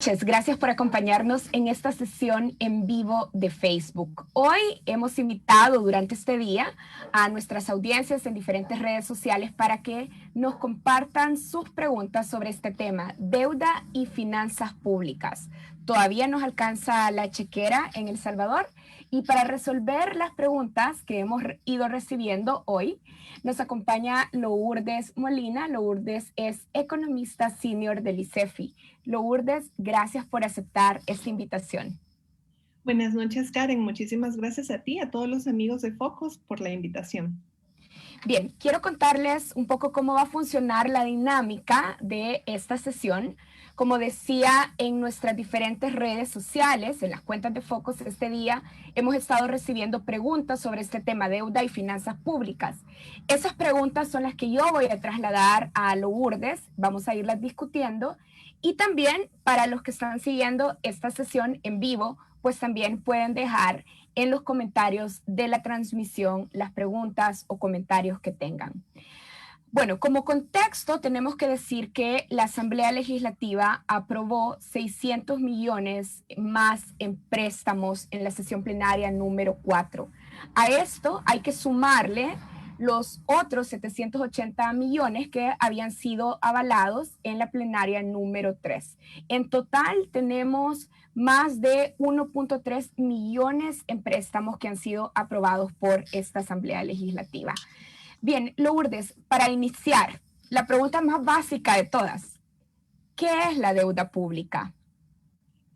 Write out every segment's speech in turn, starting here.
Muchas gracias por acompañarnos en esta sesión en vivo de Facebook. Hoy hemos invitado durante este día a nuestras audiencias en diferentes redes sociales para que nos compartan sus preguntas sobre este tema, deuda y finanzas públicas. Todavía nos alcanza la chequera en El Salvador y para resolver las preguntas que hemos ido recibiendo hoy, nos acompaña Lourdes Molina. Lourdes es economista senior del ICEFI. Lourdes, gracias por aceptar esta invitación. Buenas noches, Karen. Muchísimas gracias a ti y a todos los amigos de Focus por la invitación. Bien, quiero contarles un poco cómo va a funcionar la dinámica de esta sesión. Como decía, en nuestras diferentes redes sociales, en las cuentas de Focus este día, hemos estado recibiendo preguntas sobre este tema, deuda y finanzas públicas. Esas preguntas son las que yo voy a trasladar a Lourdes, vamos a irlas discutiendo. Y también para los que están siguiendo esta sesión en vivo, pues también pueden dejar en los comentarios de la transmisión las preguntas o comentarios que tengan. Bueno, como contexto tenemos que decir que la Asamblea Legislativa aprobó 600 millones más en préstamos en la sesión plenaria número 4. A esto hay que sumarle los otros 780 millones que habían sido avalados en la plenaria número 3. En total tenemos más de 1.3 millones en préstamos que han sido aprobados por esta Asamblea Legislativa. Bien, Lourdes, para iniciar, la pregunta más básica de todas, ¿qué es la deuda pública?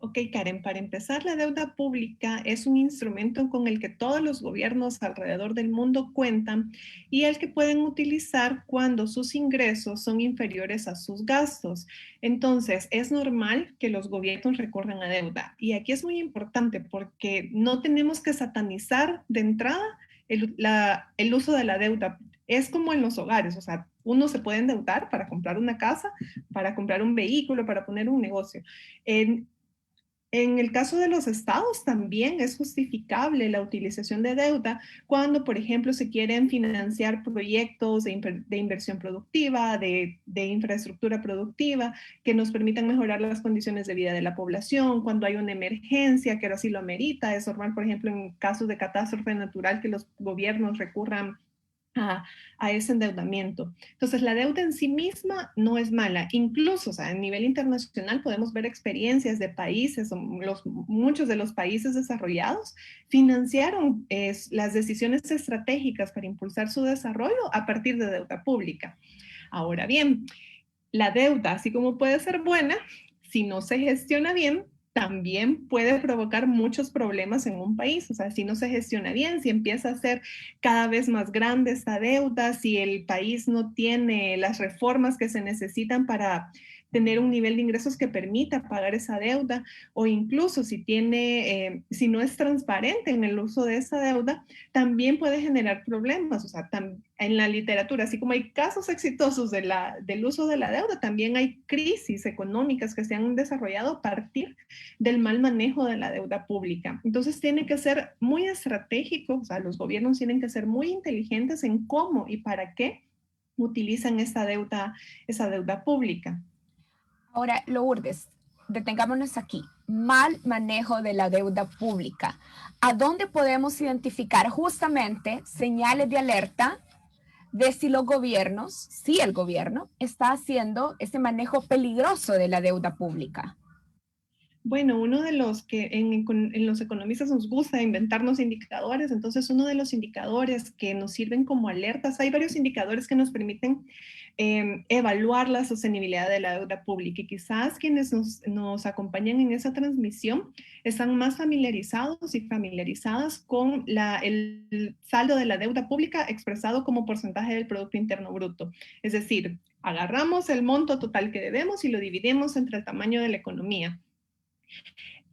Ok, Karen, para empezar, la deuda pública es un instrumento con el que todos los gobiernos alrededor del mundo cuentan y el que pueden utilizar cuando sus ingresos son inferiores a sus gastos. Entonces, es normal que los gobiernos recurran a deuda. Y aquí es muy importante porque no tenemos que satanizar de entrada el uso de la deuda. Es como en los hogares, o sea, uno se puede endeudar para comprar una casa, para comprar un vehículo, para poner un negocio. En el caso de los estados también es justificable la utilización de deuda cuando, por ejemplo, se quieren financiar proyectos de inversión productiva, de infraestructura productiva, que nos permitan mejorar las condiciones de vida de la población, cuando hay una emergencia que ahora sí lo amerita. Es normal, por ejemplo, en casos de catástrofe natural que los gobiernos recurran a, a ese endeudamiento. Entonces, la deuda en sí misma no es mala. Incluso, o sea, a nivel internacional podemos ver experiencias de países, muchos de los países desarrollados financiaron las decisiones estratégicas para impulsar su desarrollo a partir de deuda pública. Ahora bien, la deuda, así como puede ser buena, si no se gestiona bien, también puede provocar muchos problemas en un país. O sea, si no se gestiona bien, si empieza a ser cada vez más grande esta deuda, si el país no tiene las reformas que se necesitan para tener un nivel de ingresos que permita pagar esa deuda, o incluso si no es transparente en el uso de esa deuda, también puede generar problemas. O sea, en la literatura, así como hay casos exitosos del uso de la deuda, también hay crisis económicas que se han desarrollado a partir del mal manejo de la deuda pública. Entonces tiene que ser muy estratégico, o sea, los gobiernos tienen que ser muy inteligentes en cómo y para qué utilizan esa deuda pública. Ahora, Lourdes, detengámonos aquí. Mal manejo de la deuda pública. ¿A dónde podemos identificar justamente señales de alerta de si los gobiernos, si el gobierno está haciendo ese manejo peligroso de la deuda pública? Bueno, uno de los que en los economistas nos gusta inventarnos indicadores, entonces uno de los indicadores que nos sirven como alertas, hay varios indicadores que nos permiten evaluar la sostenibilidad de la deuda pública y quizás quienes nos acompañan en esa transmisión están más familiarizados y familiarizadas con el saldo de la deuda pública expresado como porcentaje del Producto Interno Bruto. Es decir, agarramos el monto total que debemos y lo dividimos entre el tamaño de la economía.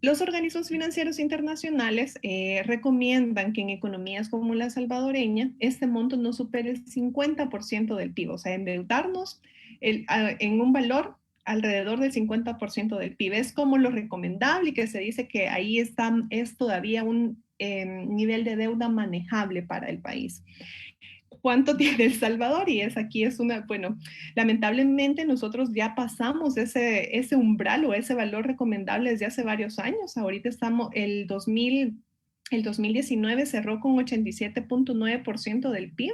Los organismos financieros internacionales recomiendan que en economías como la salvadoreña, este monto no supere el 50% del PIB, o sea, endeudarnos en un valor alrededor del 50% del PIB. Es como lo recomendable y que se dice que ahí es todavía un nivel de deuda manejable para el país. ¿Cuánto tiene El Salvador? Y bueno, lamentablemente nosotros ya pasamos ese umbral o ese valor recomendable desde hace varios años. Ahorita el 2019 cerró con 87.9% del PIB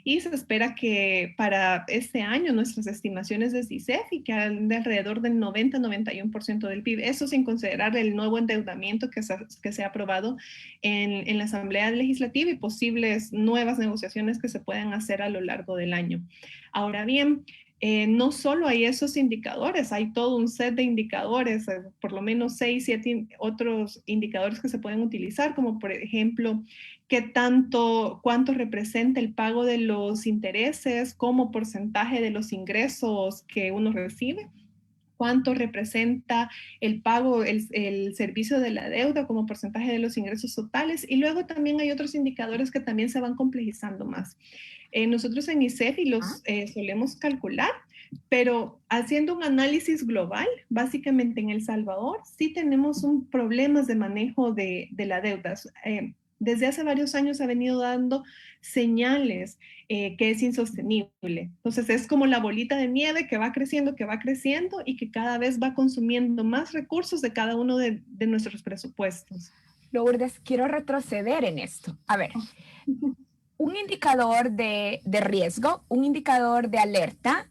y se espera que para este año nuestras estimaciones de CICEF que de alrededor del 90-91% del PIB, eso sin considerar el nuevo endeudamiento que se ha aprobado en la Asamblea Legislativa y posibles nuevas negociaciones que se puedan hacer a lo largo del año. Ahora bien, no solo hay esos indicadores, hay todo un set de indicadores, por lo menos 6, 7 otros indicadores que se pueden utilizar, como por ejemplo, cuánto representa el pago de los intereses como porcentaje de los ingresos que uno recibe, cuánto representa el pago, el servicio de la deuda como porcentaje de los ingresos totales, y luego también hay otros indicadores que también se van complejizando más. Nosotros en ICEFI los solemos calcular, pero haciendo un análisis global, básicamente en El Salvador sí tenemos problemas de manejo de la deuda. Desde hace varios años ha venido dando señales que es insostenible. Entonces es como la bolita de nieve que va creciendo y que cada vez va consumiendo más recursos de cada uno de nuestros presupuestos. Lourdes, quiero retroceder en esto. A ver, un indicador de riesgo, un indicador de alerta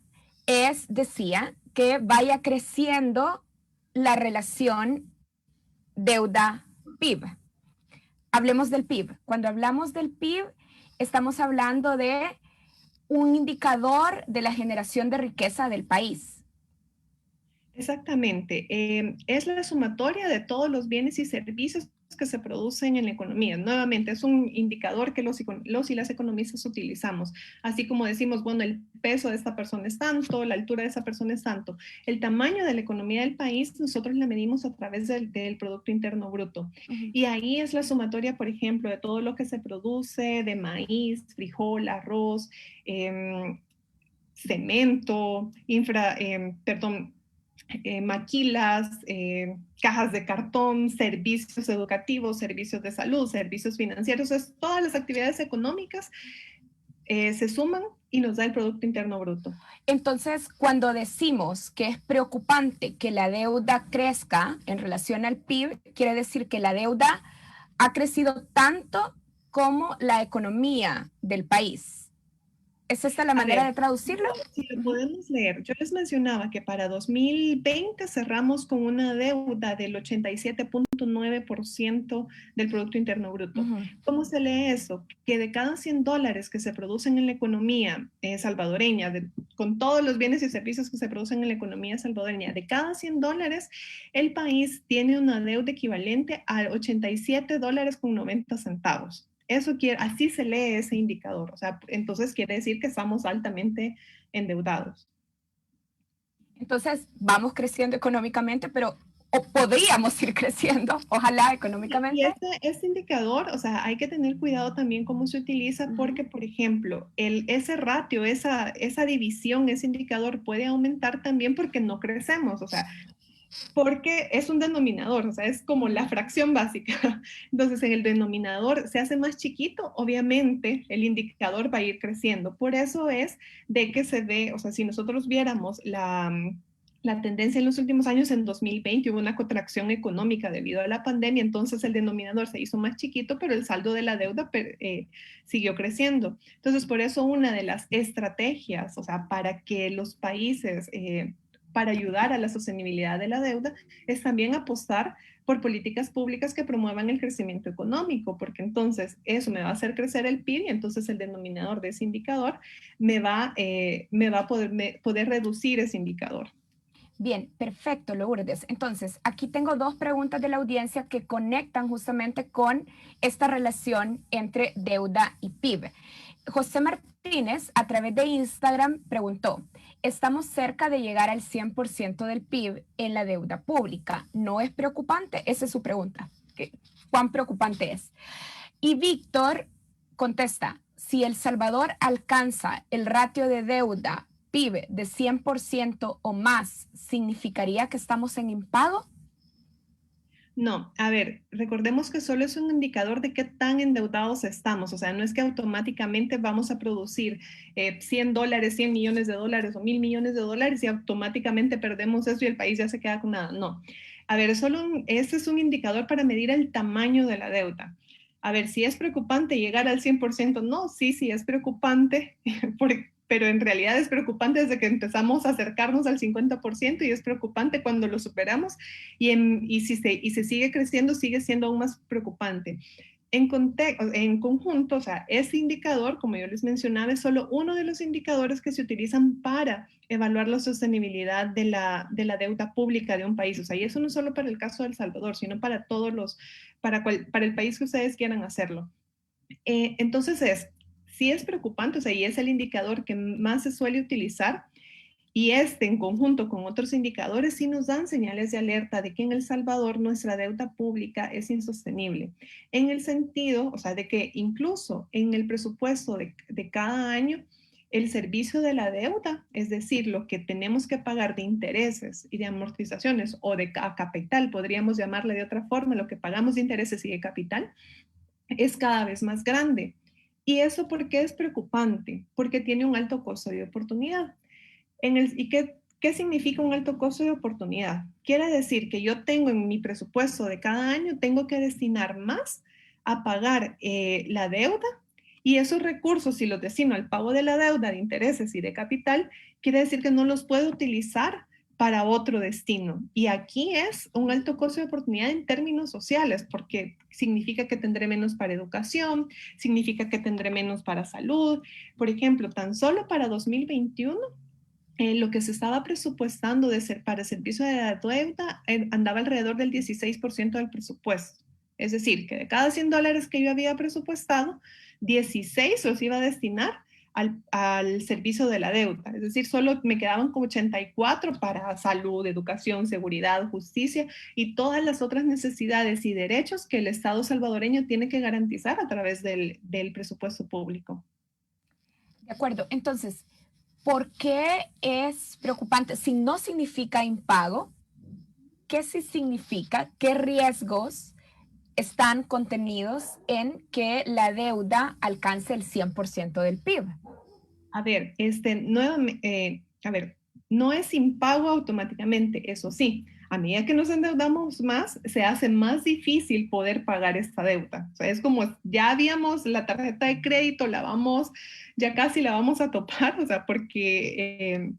decía, que vaya creciendo la relación deuda-PIB. Hablemos del PIB. Cuando hablamos del PIB, estamos hablando de un indicador de la generación de riqueza del país. Exactamente. Es la sumatoria de todos los bienes y servicios que se producen en la economía. Nuevamente, es un indicador que los y las economistas utilizamos. Así como decimos, bueno, el peso de esta persona es tanto, la altura de esa persona es tanto. El tamaño de la economía del país, nosotros la medimos a través del Producto Interno Bruto. Y ahí es la sumatoria, por ejemplo, de todo lo que se produce de maíz, frijol, arroz, cemento, maquilas, cajas de cartón, servicios educativos, servicios de salud, servicios financieros, todas las actividades económicas se suman y nos da el Producto Interno Bruto. Entonces, cuando decimos que es preocupante que la deuda crezca en relación al PIB, quiere decir que la deuda ha crecido tanto como la economía del país. ¿Es esta la manera de traducirlo? Si lo podemos leer, yo les mencionaba que para 2020 cerramos con una deuda del 87.9% del Producto Interno Bruto. ¿Cómo se lee eso? Que de cada $100 que se producen en la economía salvadoreña, con todos los bienes y servicios que se producen en la economía salvadoreña, de cada $100, el país tiene una deuda equivalente a $87.90. Así se lee ese indicador. O sea, entonces quiere decir que estamos altamente endeudados. Entonces, vamos creciendo económicamente, pero podríamos ir creciendo, ojalá económicamente. Y este indicador, o sea, hay que tener cuidado también cómo se utiliza, porque, por ejemplo, ese ratio, esa división, ese indicador puede aumentar también porque no crecemos. O sea, porque es un denominador, o sea, es como la fracción básica. Entonces, en el denominador se hace más chiquito, obviamente el indicador va a ir creciendo. Por eso es de que se ve, o sea, si nosotros viéramos la tendencia en los últimos años, en 2020 hubo una contracción económica debido a la pandemia, entonces el denominador se hizo más chiquito, pero el saldo de la deuda siguió creciendo. Entonces, por eso una de las estrategias, o sea, para que los países para ayudar a la sostenibilidad de la deuda, es también apostar por políticas públicas que promuevan el crecimiento económico, porque entonces eso me va a hacer crecer el PIB y entonces el denominador de ese indicador me va a poder reducir ese indicador. Bien, perfecto, Lourdes. Entonces, aquí tengo dos preguntas de la audiencia que conectan justamente con esta relación entre deuda y PIB. José Martínez, a través de Instagram, preguntó, estamos cerca de llegar al 100% del PIB en la deuda pública. ¿No es preocupante? Esa es su pregunta. ¿Cuán preocupante es? Y Víctor contesta, si El Salvador alcanza el ratio de deuda PIB de 100% o más, ¿significaría que estamos en impago? No, a ver, recordemos que solo es un indicador de qué tan endeudados estamos, o sea, no es que automáticamente vamos a producir $100, 100 millones de dólares o 1.000 millones de dólares y automáticamente perdemos eso y el país ya se queda con nada. No, a ver, este es un indicador para medir el tamaño de la deuda. A ver, si es preocupante llegar al 100%, no, sí es preocupante, pero en realidad es preocupante desde que empezamos a acercarnos al 50% y es preocupante cuando lo superamos y si se sigue creciendo, sigue siendo aún más preocupante. En conjunto, o sea, ese indicador, como yo les mencionaba, es solo uno de los indicadores que se utilizan para evaluar la sostenibilidad de la deuda pública de un país. O sea, y eso no solo para el caso de El Salvador, sino para para el país que ustedes quieran hacerlo. Entonces sí es preocupante, o sea, y es el indicador que más se suele utilizar, y en conjunto con otros indicadores sí nos dan señales de alerta de que en El Salvador nuestra deuda pública es insostenible, en el sentido, o sea, de que incluso en el presupuesto de cada año, el servicio de la deuda, es decir, lo que tenemos que pagar de intereses y de amortizaciones o de capital, podríamos llamarle de otra forma, lo que pagamos de intereses y de capital, es cada vez más grande. ¿Y eso por qué es preocupante? Porque tiene un alto costo de oportunidad. ¿Y qué significa un alto costo de oportunidad? Quiere decir que yo tengo en mi presupuesto de cada año, tengo que destinar más a pagar la deuda, y esos recursos, si los destino al pago de la deuda, de intereses y de capital, quiere decir que no los puedo utilizar para otro destino. Y aquí es un alto costo de oportunidad en términos sociales, porque significa que tendré menos para educación, significa que tendré menos para salud. Por ejemplo, tan solo para 2021, lo que se estaba presupuestando para el servicio de la deuda andaba alrededor del 16% del presupuesto. Es decir, que de cada $100 que yo había presupuestado, 16 los iba a destinar al servicio de la deuda. Es decir, solo me quedaban como 84 para salud, educación, seguridad, justicia y todas las otras necesidades y derechos que el Estado salvadoreño tiene que garantizar a través del presupuesto público. De acuerdo. Entonces, ¿por qué es preocupante? Si no significa impago, ¿qué sí significa? ¿Qué riesgos están contenidos en que la deuda alcance el 100% del PIB? A ver, no es impago automáticamente, eso sí. a medida que nos endeudamos más, se hace más difícil poder pagar esta deuda. O sea, es como ya habíamos la tarjeta de crédito, ya casi la vamos a topar, o sea, porque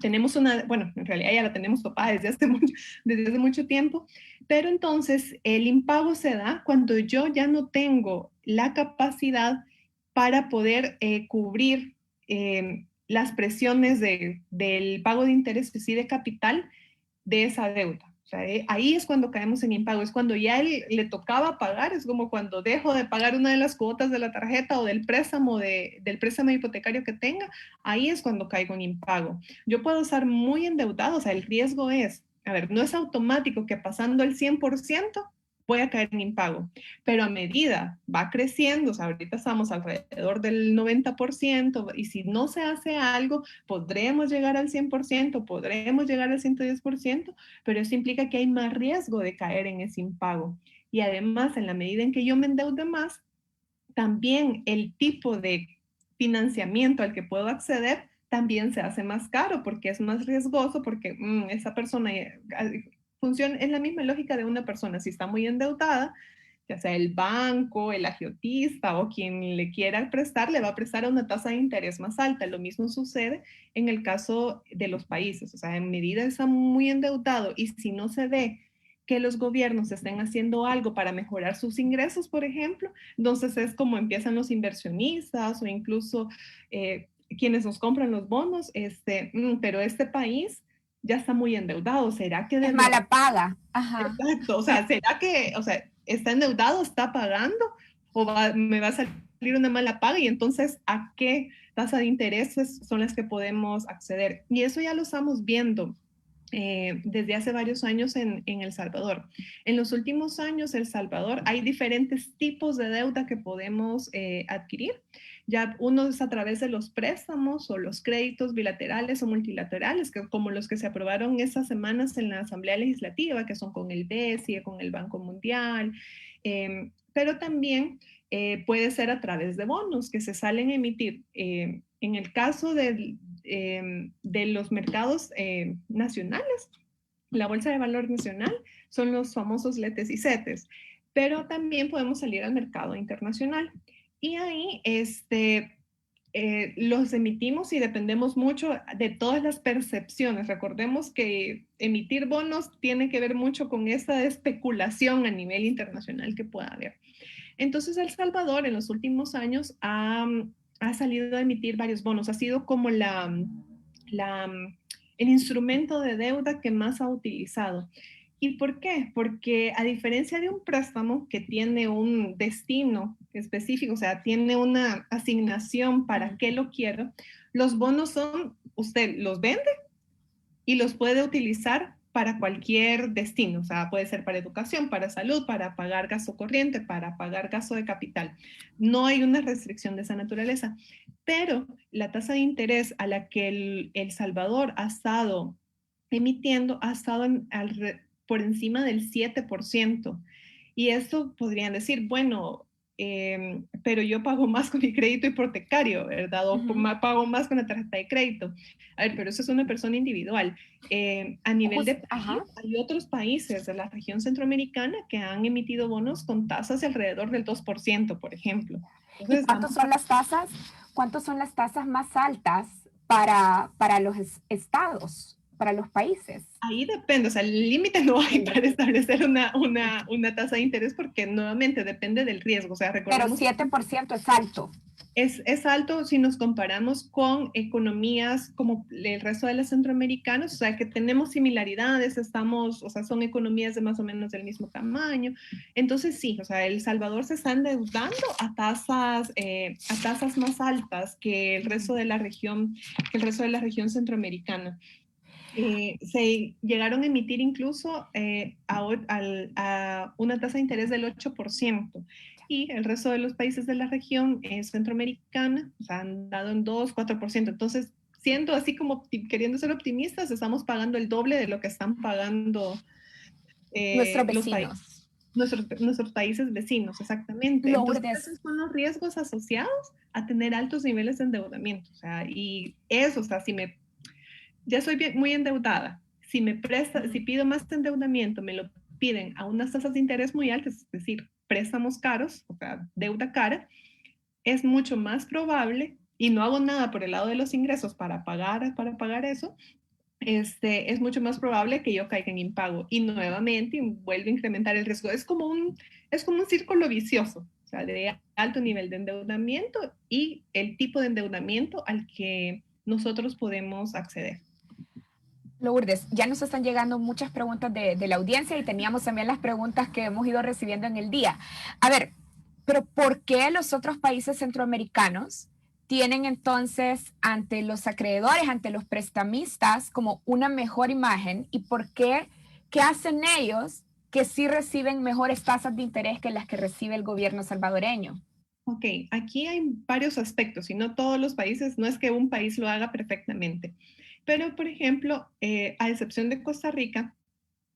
tenemos bueno, en realidad ya la tenemos topada desde hace mucho tiempo, pero entonces el impago se da cuando yo ya no tengo la capacidad para poder cubrir las presiones del pago de interés y de capital de esa deuda. O sea, ahí es cuando caemos en impago, es cuando ya él le tocaba pagar, es como cuando dejo de pagar una de las cuotas de la tarjeta o del préstamo hipotecario que tenga, ahí es cuando caigo en impago. Yo puedo estar muy endeudado, o sea, el riesgo es, a ver, no es automático que pasando el 100% voy a caer en impago, pero a medida va creciendo, o sea, ahorita estamos alrededor del 90% y si no se hace algo, podremos llegar al 100%, podremos llegar al 110%, pero eso implica que hay más riesgo de caer en ese impago. Y además, en la medida en que yo me endeude más, también el tipo de financiamiento al que puedo acceder también se hace más caro porque es más riesgoso, porque esa persona funciona, es la misma lógica de una persona, si está muy endeudada, ya sea el banco, el agiotista o quien le quiera prestar, le va a prestar a una tasa de interés más alta. Lo mismo sucede en el caso de los países, o sea, en medida está muy endeudado y si no se ve que los gobiernos estén haciendo algo para mejorar sus ingresos, por ejemplo, entonces es como empiezan los inversionistas o incluso quienes nos compran los bonos, pero este país ya está muy endeudado, ¿será que de Es verdad? mala paga. Ajá. Exacto, o sea, ¿será que, o sea, está endeudado, está pagando o me va a salir una mala paga y entonces a qué tasa de intereses son las que podemos acceder? Y eso ya lo estamos viendo desde hace varios años en El Salvador. En los últimos años, El Salvador, hay diferentes tipos de deuda que podemos adquirir. Ya uno es a través de los préstamos o los créditos bilaterales o multilaterales, que, como los que se aprobaron esas semanas en la Asamblea Legislativa, que son con el BESIE, con el Banco Mundial, pero también puede ser a través de bonos que se salen a emitir. En el caso de los mercados nacionales, la Bolsa de Valor Nacional son los famosos LETES y CETES, pero también podemos salir al mercado internacional. Y ahí los emitimos y dependemos mucho de todas las percepciones. Recordemos que emitir bonos tiene que ver mucho con esta especulación a nivel internacional que pueda haber. Entonces, El Salvador en los últimos años ha salido a emitir varios bonos. Ha sido como el instrumento de deuda que más ha utilizado. ¿Y por qué? Porque a diferencia de un préstamo que tiene un destino específico, o sea, tiene una asignación para qué lo quiero, los bonos son, usted los vende y los puede utilizar para cualquier destino, o sea, puede ser para educación, para salud, para pagar gasto corriente, para pagar gasto de capital. No hay una restricción de esa naturaleza, pero la tasa de interés a la que El Salvador ha estado emitiendo ha estado por encima del 7%. Y esto podrían decir, bueno, pero yo pago más con mi crédito hipotecario, ¿verdad? O pago más con la tarjeta de crédito. A ver, pero eso es una persona individual. A nivel de país, hay otros países de la región centroamericana que han emitido bonos con tasas de alrededor del 2%, por ejemplo. Entonces, ¿Y cuántas son las tasas? ¿Cuántas son las tasas más altas para los estados, para los países? ahí depende, o sea, el límite no hay para establecer una tasa de interés porque nuevamente depende del riesgo. O sea, Pero recordemos 7% es alto. es alto si nos comparamos con economías como el resto de las centroamericanas, o sea, que tenemos similaridades, o sea, son economías de más o menos del mismo tamaño. Entonces, sí, o sea, El Salvador se está endeudando a tasas más altas que el resto de la región, centroamericana. Se llegaron a emitir incluso a una tasa de interés del 8% y el resto de los países de la región centroamericana han dado en 2-4%. Entonces, siendo así como queriendo ser optimistas, estamos pagando el doble de lo que están pagando Nuestros los países. vecinos. Nuestros países vecinos, exactamente. Entonces, esos son los riesgos asociados a tener altos niveles de endeudamiento. O sea, y eso, o sea, ya soy muy endeudada. si pido más endeudamiento, me lo piden a unas tasas de interés muy altas, es decir, préstamos caros, o sea, deuda cara, es mucho más probable, y no hago nada por el lado de los ingresos para pagar eso, es mucho más probable que yo caiga en impago y nuevamente vuelve a incrementar el riesgo. Es como un círculo vicioso, o sea, de alto nivel de endeudamiento y el tipo de endeudamiento al que nosotros podemos acceder. Lourdes, ya nos están llegando muchas preguntas de la audiencia y teníamos también las preguntas que hemos ido recibiendo en el día. A ver, pero ¿por qué los otros países centroamericanos tienen entonces ante los acreedores, ante los prestamistas, como una mejor imagen? ¿Y por qué? ¿Qué hacen ellos que sí reciben mejores tasas de interés que las que recibe el gobierno salvadoreño? Ok, aquí hay varios aspectos y no todos los países, no es que un país lo haga perfectamente, pero por ejemplo, a excepción de Costa Rica,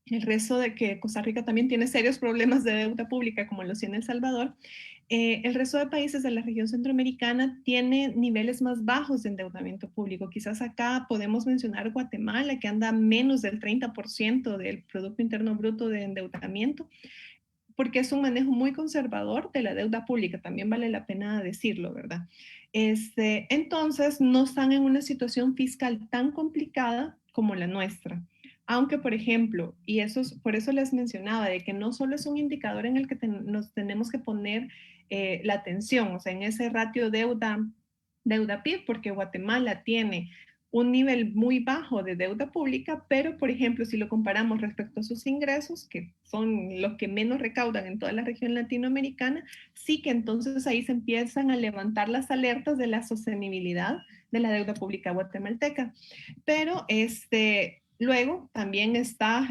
el resto de que Costa Rica también tiene serios problemas de deuda pública como los tiene El Salvador, el resto de países de la región centroamericana tiene niveles más bajos de endeudamiento público. Quizás acá podemos mencionar Guatemala, que anda menos del 30% del Producto Interno Bruto de endeudamiento, porque es un manejo muy conservador de la deuda pública, también vale la pena decirlo, ¿verdad? Entonces, no están en una situación fiscal tan complicada como la nuestra. Aunque, por ejemplo, y por eso les mencionaba, de que no solo es un indicador en el que nos tenemos que poner la atención, o sea, en ese ratio deuda PIB, porque Guatemala tiene un nivel muy bajo de deuda pública, pero por ejemplo, si lo comparamos respecto a sus ingresos, que son los que menos recaudan en toda la región latinoamericana, sí que entonces ahí se empiezan a levantar las alertas de la sostenibilidad de la deuda pública guatemalteca. Pero luego también está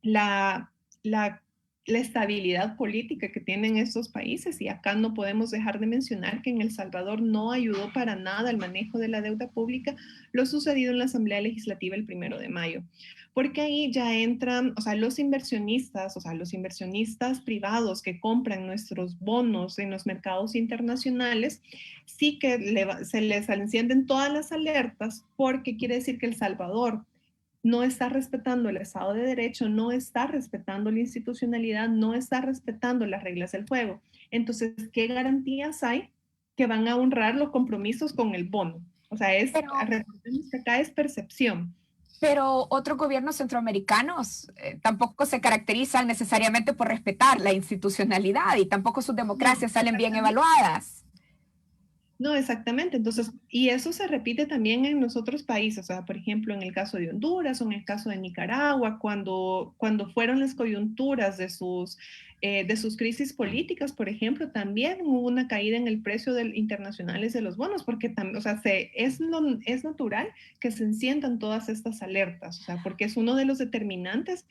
la, la, la estabilidad política que tienen estos países y acá no podemos dejar de mencionar que en El Salvador no ayudó para nada el manejo de la deuda pública lo sucedido en la Asamblea Legislativa el 1 de mayo, porque ahí ya entran, o sea, los inversionistas privados que compran nuestros bonos en los mercados internacionales, sí que se les encienden todas las alertas porque quiere decir que El Salvador no está respetando el Estado de Derecho, no está respetando la institucionalidad, no está respetando las reglas del juego. Entonces, ¿qué garantías hay que van a honrar los compromisos con el bono? O sea, Pero, recordemos que acá es percepción. pero otros gobiernos centroamericanos tampoco se caracterizan necesariamente por respetar la institucionalidad y tampoco sus No, democracias salen bien evaluadas. no, exactamente. Entonces, y eso se repite también en los otros países, o sea, por ejemplo, en el caso de Honduras o en el caso de Nicaragua, cuando fueron las coyunturas de sus crisis políticas, por ejemplo, también hubo una caída en el precio internacionales de los bonos, porque también, o sea, es natural que se enciendan todas estas alertas, o sea, porque es uno de los determinantes.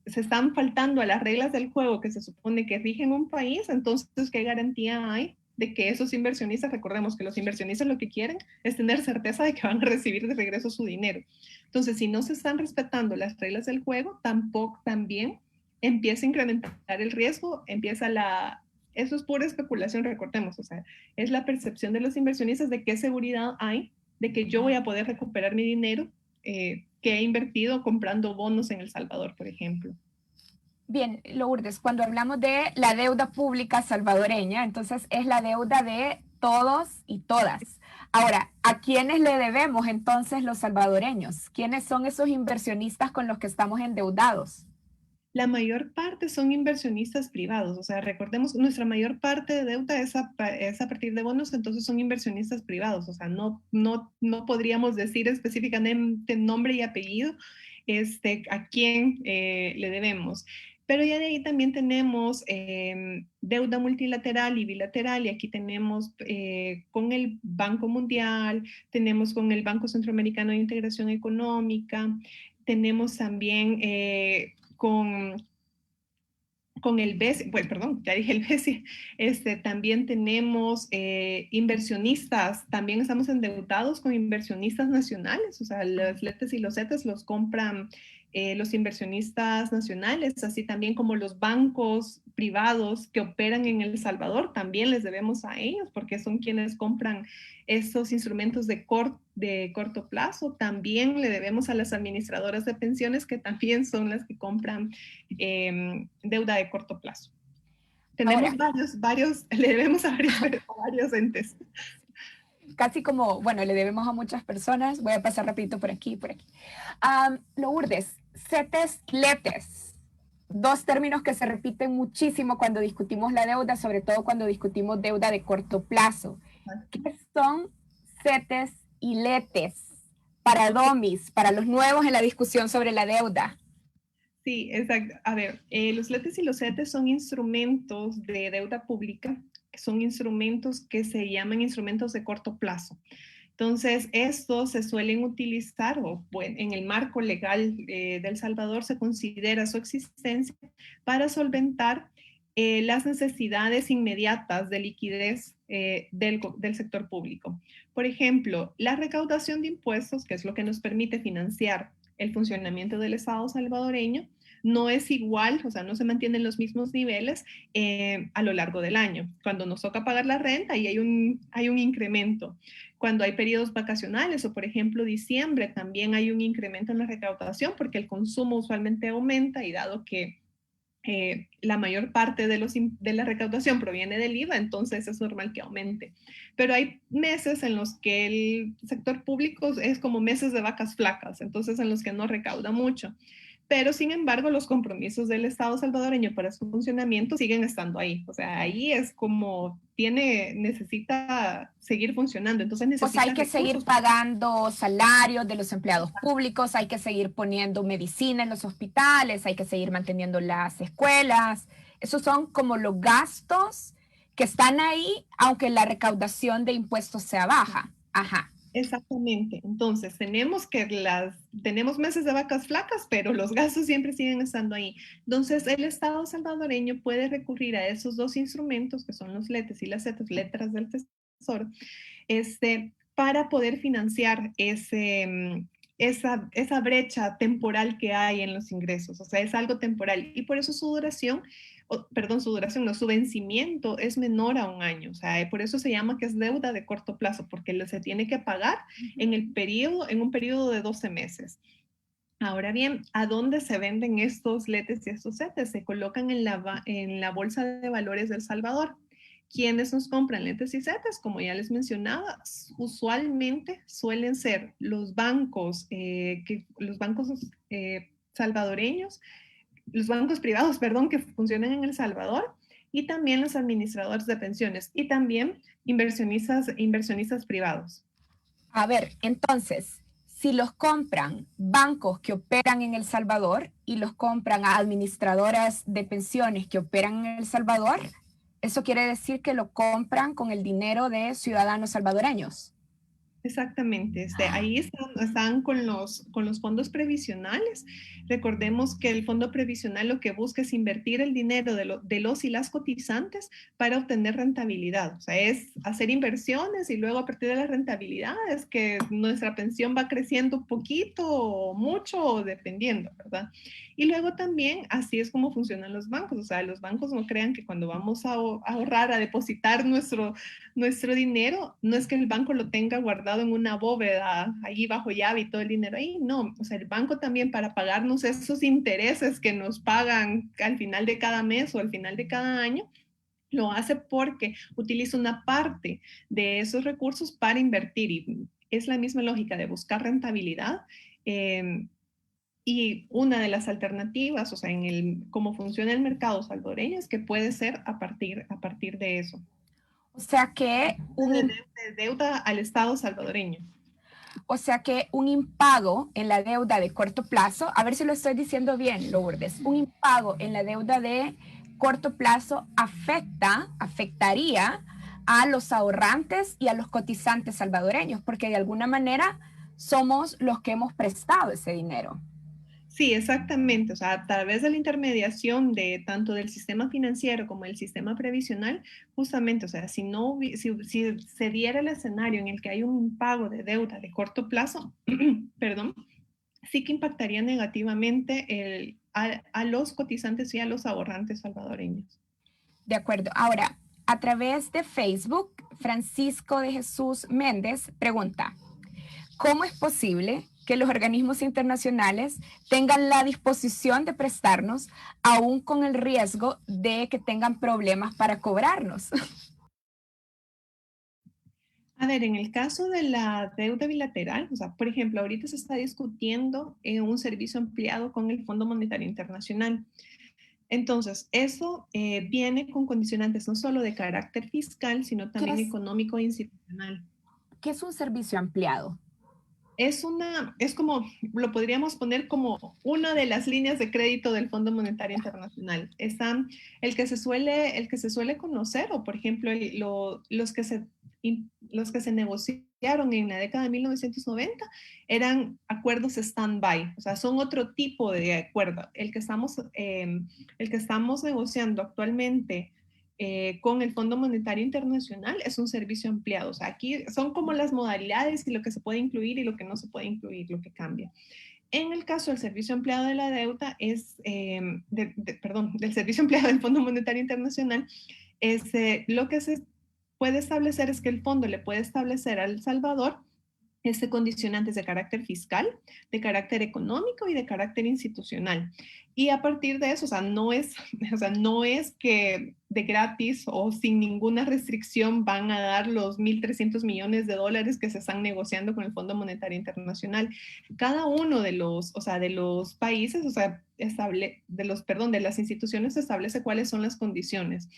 Se están faltando a las reglas del juego que se supone que rigen un país, entonces, ¿qué garantía hay de que esos inversionistas, recordemos que los inversionistas lo que quieren es tener certeza de que van a recibir de regreso su dinero? Entonces, si no se están respetando las reglas del juego, también empieza a incrementar el riesgo, eso es pura especulación, recordemos, o sea, es la percepción de los inversionistas de qué seguridad hay de que yo voy a poder recuperar mi dinero que he invertido comprando bonos en El Salvador, por ejemplo. Bien, Lourdes, cuando hablamos de la deuda pública salvadoreña, entonces es la deuda de todos y todas. Ahora, ¿a quiénes le debemos entonces los salvadoreños? ¿Quiénes son esos inversionistas con los que estamos endeudados? La mayor parte son inversionistas privados, o sea, recordemos, nuestra mayor parte de deuda es a partir de bonos, entonces son inversionistas privados, o sea, no podríamos decir específicamente nombre y apellido a quién le debemos. Pero ya de ahí también tenemos deuda multilateral y bilateral, y aquí tenemos con el Banco Mundial, tenemos con el Banco Centroamericano de Integración Económica, tenemos también con el BESI, pues perdón, ya dije el BESI, también tenemos inversionistas, también estamos endeudados con inversionistas nacionales, o sea, los LETES y los CETES los compran los inversionistas nacionales, así también como los bancos privados que operan en El Salvador, también les debemos a ellos porque son quienes compran estos instrumentos de corto plazo. También le debemos a las administradoras de pensiones que también son las que compran deuda de corto plazo. Tenemos Ahora, le debemos a varios entes. casi como, bueno, le debemos a muchas personas. Voy a pasar rapidito por aquí y por aquí. Lourdes, CETES, LETES, dos términos que se repiten muchísimo cuando discutimos la deuda, sobre todo cuando discutimos deuda de corto plazo. ¿Qué son CETES y LETES para DOMIS, para los nuevos en la discusión sobre la deuda? Sí, exacto. A ver, los LETES y los CETES son instrumentos de deuda pública, son instrumentos que se llaman instrumentos de corto plazo. Entonces, estos se suelen utilizar, o bueno, en el marco legal de El Salvador se considera su existencia para solventar las necesidades inmediatas de liquidez del sector público. Por ejemplo, la recaudación de impuestos, que es lo que nos permite financiar el funcionamiento del Estado salvadoreño, no es igual, o sea, no se mantienen los mismos niveles a lo largo del año. Cuando nos toca pagar la renta, y hay un incremento. Cuando hay periodos vacacionales o, por ejemplo, diciembre, también hay un incremento en la recaudación porque el consumo usualmente aumenta y dado que la mayor parte de la recaudación proviene del IVA, entonces es normal que aumente. Pero hay meses en los que el sector público es como meses de vacas flacas, entonces en los que no recauda mucho. Pero sin embargo, los compromisos del Estado salvadoreño para su funcionamiento siguen estando ahí. O sea, ahí es como necesita seguir funcionando. Entonces O sea, necesita hay que seguir recursos. pagando salarios de los empleados públicos, hay que seguir poniendo medicina en los hospitales, hay que seguir manteniendo las escuelas. Esos son como los gastos que están ahí, aunque la recaudación de impuestos sea baja. Ajá. Exactamente. Entonces, tenemos meses de vacas flacas, pero los gastos siempre siguen estando ahí. Entonces, el Estado salvadoreño puede recurrir a esos dos instrumentos, que son los LETES y las CETES, letras del Tesoro, para poder financiar esa brecha temporal que hay en los ingresos. O sea, es algo temporal y por eso su vencimiento es menor a un año. O sea, por eso se llama que es deuda de corto plazo, porque se tiene que pagar en un periodo de 12 meses. Ahora bien, ¿a dónde se venden estos letes y estos CETES? Se colocan en la Bolsa de Valores de El Salvador. ¿Quiénes nos compran lentes y CETES? Como ya les mencionaba, usualmente suelen ser los bancos salvadoreños, los bancos privados, perdón, que funcionan en El Salvador, y también los administradores de pensiones y también inversionistas privados. A ver, entonces, si los compran bancos que operan en El Salvador y los compran a administradoras de pensiones que operan en El Salvador, eso quiere decir que lo compran con el dinero de ciudadanos salvadoreños. Exactamente, ahí están con los fondos previsionales. Recordemos que el fondo previsional lo que busca es invertir el dinero de los y las cotizantes para obtener rentabilidad. O sea, es hacer inversiones y luego a partir de las rentabilidades que nuestra pensión va creciendo un poquito o mucho, dependiendo, ¿verdad? Y luego también así es como funcionan los bancos. O sea, los bancos no crean que cuando vamos a ahorrar, a depositar nuestro dinero, no es que el banco lo tenga guardado en una bóveda, ahí bajo llave y todo el dinero ahí, no, o sea, el banco también para pagarnos esos intereses que nos pagan al final de cada mes o al final de cada año, lo hace porque utiliza una parte de esos recursos para invertir y es la misma lógica de buscar rentabilidad. Y una de las alternativas, o sea, cómo funciona el mercado salvadoreño es que puede ser a partir de eso. O sea que De deuda al Estado salvadoreño. O sea que un impago en la deuda de corto plazo, a ver si lo estoy diciendo bien, Lourdes, un impago en la deuda de corto plazo afectaría a los ahorrantes y a los cotizantes salvadoreños, porque de alguna manera somos los que hemos prestado ese dinero. Sí, exactamente. O sea, a través de la intermediación de tanto del sistema financiero como del sistema previsional, justamente, o sea, si se diera el escenario en el que hay un impago de deuda de corto plazo, perdón, sí que impactaría negativamente a los cotizantes y a los ahorrantes salvadoreños. De acuerdo. Ahora, a través de Facebook, Francisco de Jesús Méndez pregunta, ¿cómo es posible que los organismos internacionales tengan la disposición de prestarnos, aún con el riesgo de que tengan problemas para cobrarnos? A ver, en el caso de la deuda bilateral, o sea, por ejemplo, ahorita se está discutiendo un servicio ampliado con el Fondo Monetario Internacional. Entonces, eso viene con condicionantes no solo de carácter fiscal, sino ¿Qué también es, económico e institucional. qué es un servicio ampliado? Es como, lo podríamos poner como una de las líneas de crédito del Fondo Monetario Internacional. Están el que se suele conocer, o por ejemplo, los que se negociaron en la década de 1990 eran acuerdos stand-by, o sea, son otro tipo de acuerdo. El que estamos negociando actualmente con el Fondo Monetario Internacional es un servicio ampliado. O sea, aquí son como las modalidades y lo que se puede incluir y lo que no se puede incluir, lo que cambia. En el caso del servicio empleado de la deuda perdón, del servicio empleado del Fondo Monetario Internacional, lo que se puede establecer es que el fondo le puede establecer al Salvador condicionantes de carácter fiscal, de carácter económico y de carácter institucional. Y a partir de eso, o sea, o sea, no es que de gratis o sin ninguna restricción van a dar los 1.300 millones de dólares que se están negociando con el Fondo Monetario Internacional. Cada uno de los, o sea, de los países, o sea, de las instituciones establece cuáles son las condiciones.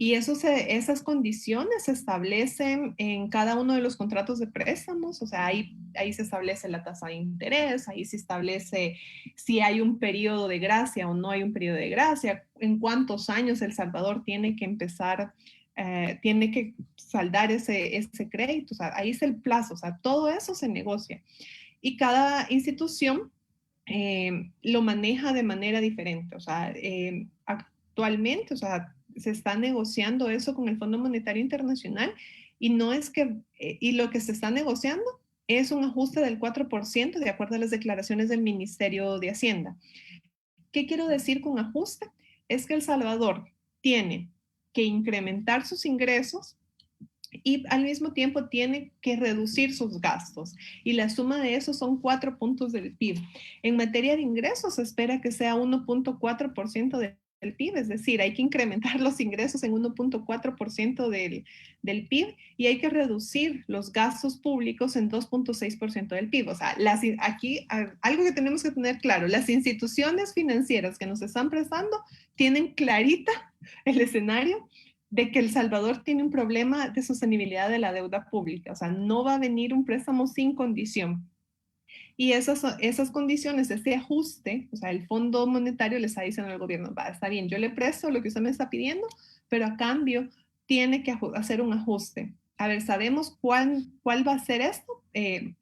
Y esas condiciones se establecen en cada uno de los contratos de préstamos, o sea, ahí se establece la tasa de interés, ahí se establece si hay un periodo de gracia o no hay un periodo de gracia, en cuántos años El Salvador tiene que empezar, tiene que saldar ese crédito, o sea, ahí es el plazo, o sea, todo eso se negocia. Y cada institución lo maneja de manera diferente, o sea, actualmente, o sea, se está negociando eso con el Fondo Monetario Internacional y no es que, y lo que se está negociando es un ajuste del 4% de acuerdo a las declaraciones del Ministerio de Hacienda. ¿Qué quiero decir con ajuste? Es que El Salvador tiene que incrementar sus ingresos y al mismo tiempo tiene que reducir sus gastos. Y la suma de eso son 4 puntos del PIB. En materia de ingresos se espera que sea 1,4% del PIB, es decir, hay que incrementar los ingresos en 1,4% del PIB y hay que reducir los gastos públicos en 2,6% del PIB. O sea, aquí algo que tenemos que tener claro, las instituciones financieras que nos están prestando tienen clarita el escenario de que El Salvador tiene un problema de sostenibilidad de la deuda pública, o sea, no va a venir un préstamo sin condición. Y esas condiciones, ese ajuste, o sea, el Fondo Monetario le está diciendo al gobierno, va, está bien, yo le presto lo que usted me está pidiendo, pero a cambio tiene que hacer un ajuste. A ver, sabemos cuál va a ser esto,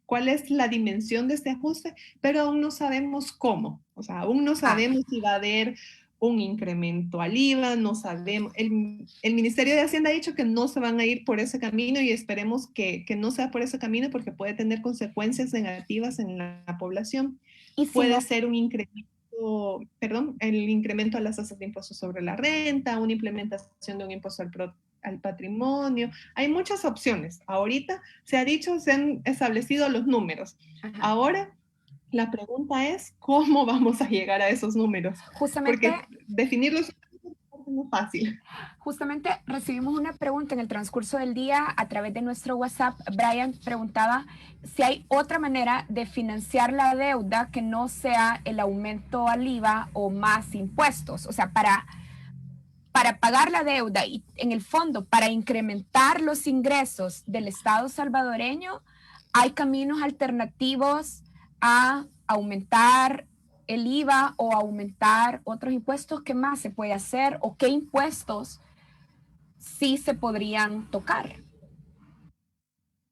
cuál es la dimensión de este ajuste, pero aún no sabemos cómo. O sea, aún no Ah, sabemos si va a haber un incremento al IVA, no sabemos. El Ministerio de Hacienda ha dicho que no se van a ir por ese camino y esperemos que no sea por ese camino porque puede tener consecuencias negativas en la población. y si Puede no, ser un incremento, perdón, el incremento a las tasas de impuestos sobre la renta, una implementación de un impuesto al patrimonio. Hay muchas opciones. Ahorita se ha dicho, se han establecido los números. ajá, Ahora la pregunta es, ¿cómo vamos a llegar a esos números? justamente Porque definirlos es muy fácil. Justamente recibimos una pregunta en el transcurso del día a través de nuestro WhatsApp. Brian preguntaba si hay otra manera de financiar la deuda que no sea el aumento al IVA o más impuestos. O sea, para pagar la deuda y en el fondo para incrementar los ingresos del Estado salvadoreño, hay caminos alternativos a aumentar el IVA o aumentar otros impuestos. ¿Qué más se puede hacer o qué impuestos sí se podrían tocar?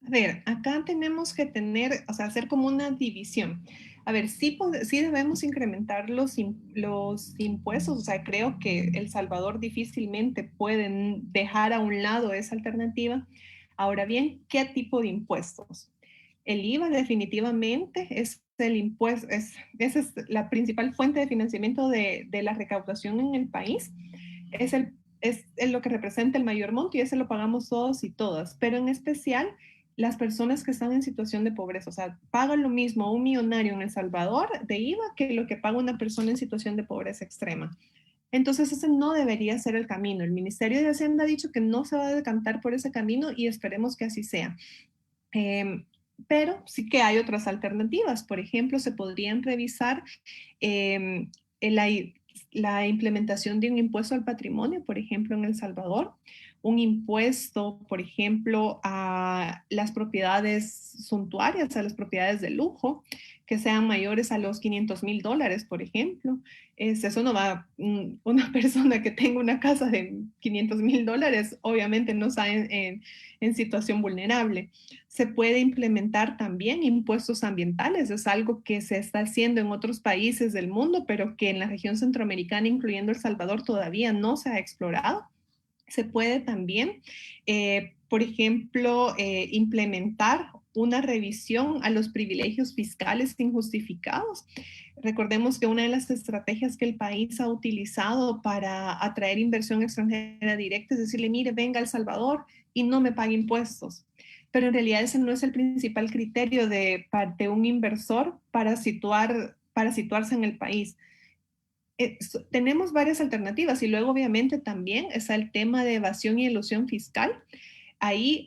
A ver, acá tenemos que tener, o sea, hacer como una división. A ver, sí debemos incrementar los impuestos, o sea, creo que El Salvador difícilmente pueden dejar a un lado esa alternativa. Ahora bien, ¿qué tipo de impuestos? El IVA definitivamente es el impuesto, esa es la principal fuente de financiamiento de la recaudación en el país. Es es lo que representa el mayor monto y ese lo pagamos todos y todas, pero en especial las personas que están en situación de pobreza, o sea, pagan lo mismo un millonario en El Salvador de IVA que lo que paga una persona en situación de pobreza extrema. Entonces, ese no debería ser el camino. El Ministerio de Hacienda ha dicho que no se va a decantar por ese camino y esperemos que así sea. Eh, pero sí que hay otras alternativas. Por ejemplo, se podrían revisar eh, la, la implementación de un impuesto al patrimonio, por ejemplo, en El Salvador, un impuesto, por ejemplo, a las propiedades suntuarias, a las propiedades de lujo, que sean mayores a los $500,000, por ejemplo. Eso no va, una persona que tenga una casa de $500,000, obviamente no está en situación vulnerable. Se puede implementar también impuestos ambientales, es algo que se está haciendo en otros países del mundo, pero que en la región centroamericana, incluyendo El Salvador, todavía no se ha explorado. Se puede también, por ejemplo, implementar una revisión a los privilegios fiscales injustificados. Recordemos que una de las estrategias que el país ha utilizado para atraer inversión extranjera directa es decirle, mire, venga a El Salvador y no me pague impuestos. Pero en realidad ese no es el principal criterio de un inversor para situarse en el país. Tenemos varias alternativas y luego obviamente también está el tema de evasión y elusión fiscal. Ahí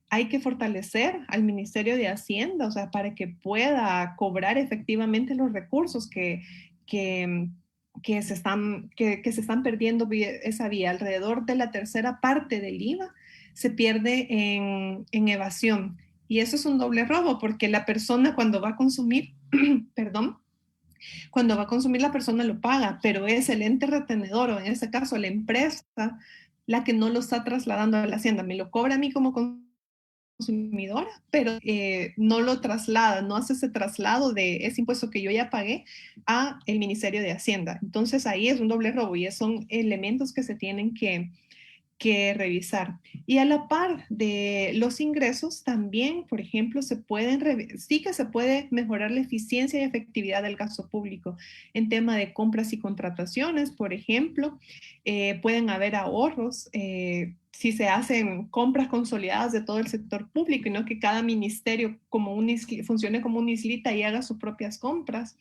hay que fortalecer al Ministerio de Hacienda, o sea, para que pueda cobrar efectivamente los recursos que, que se están perdiendo esa vía. Alrededor de la tercera parte del IVA se pierde en evasión. Y eso es un doble robo porque la persona cuando va a consumir, perdón, cuando va a consumir la persona lo paga, pero es el ente retenedor o en este caso la empresa la que no lo está trasladando a la hacienda. Me lo cobra a mí como consumidora, pero no lo traslada, no hace ese traslado de ese impuesto que yo ya pagué a el Ministerio de Hacienda. Entonces ahí es un doble robo y son elementos que se tienen que revisar. Y a la par de los ingresos, también, por ejemplo, sí que se puede mejorar la eficiencia y efectividad del gasto público en tema de compras y contrataciones, por ejemplo. Pueden haber ahorros si se hacen compras consolidadas de todo el sector público y no que cada ministerio funcione como una islita y haga sus propias compras.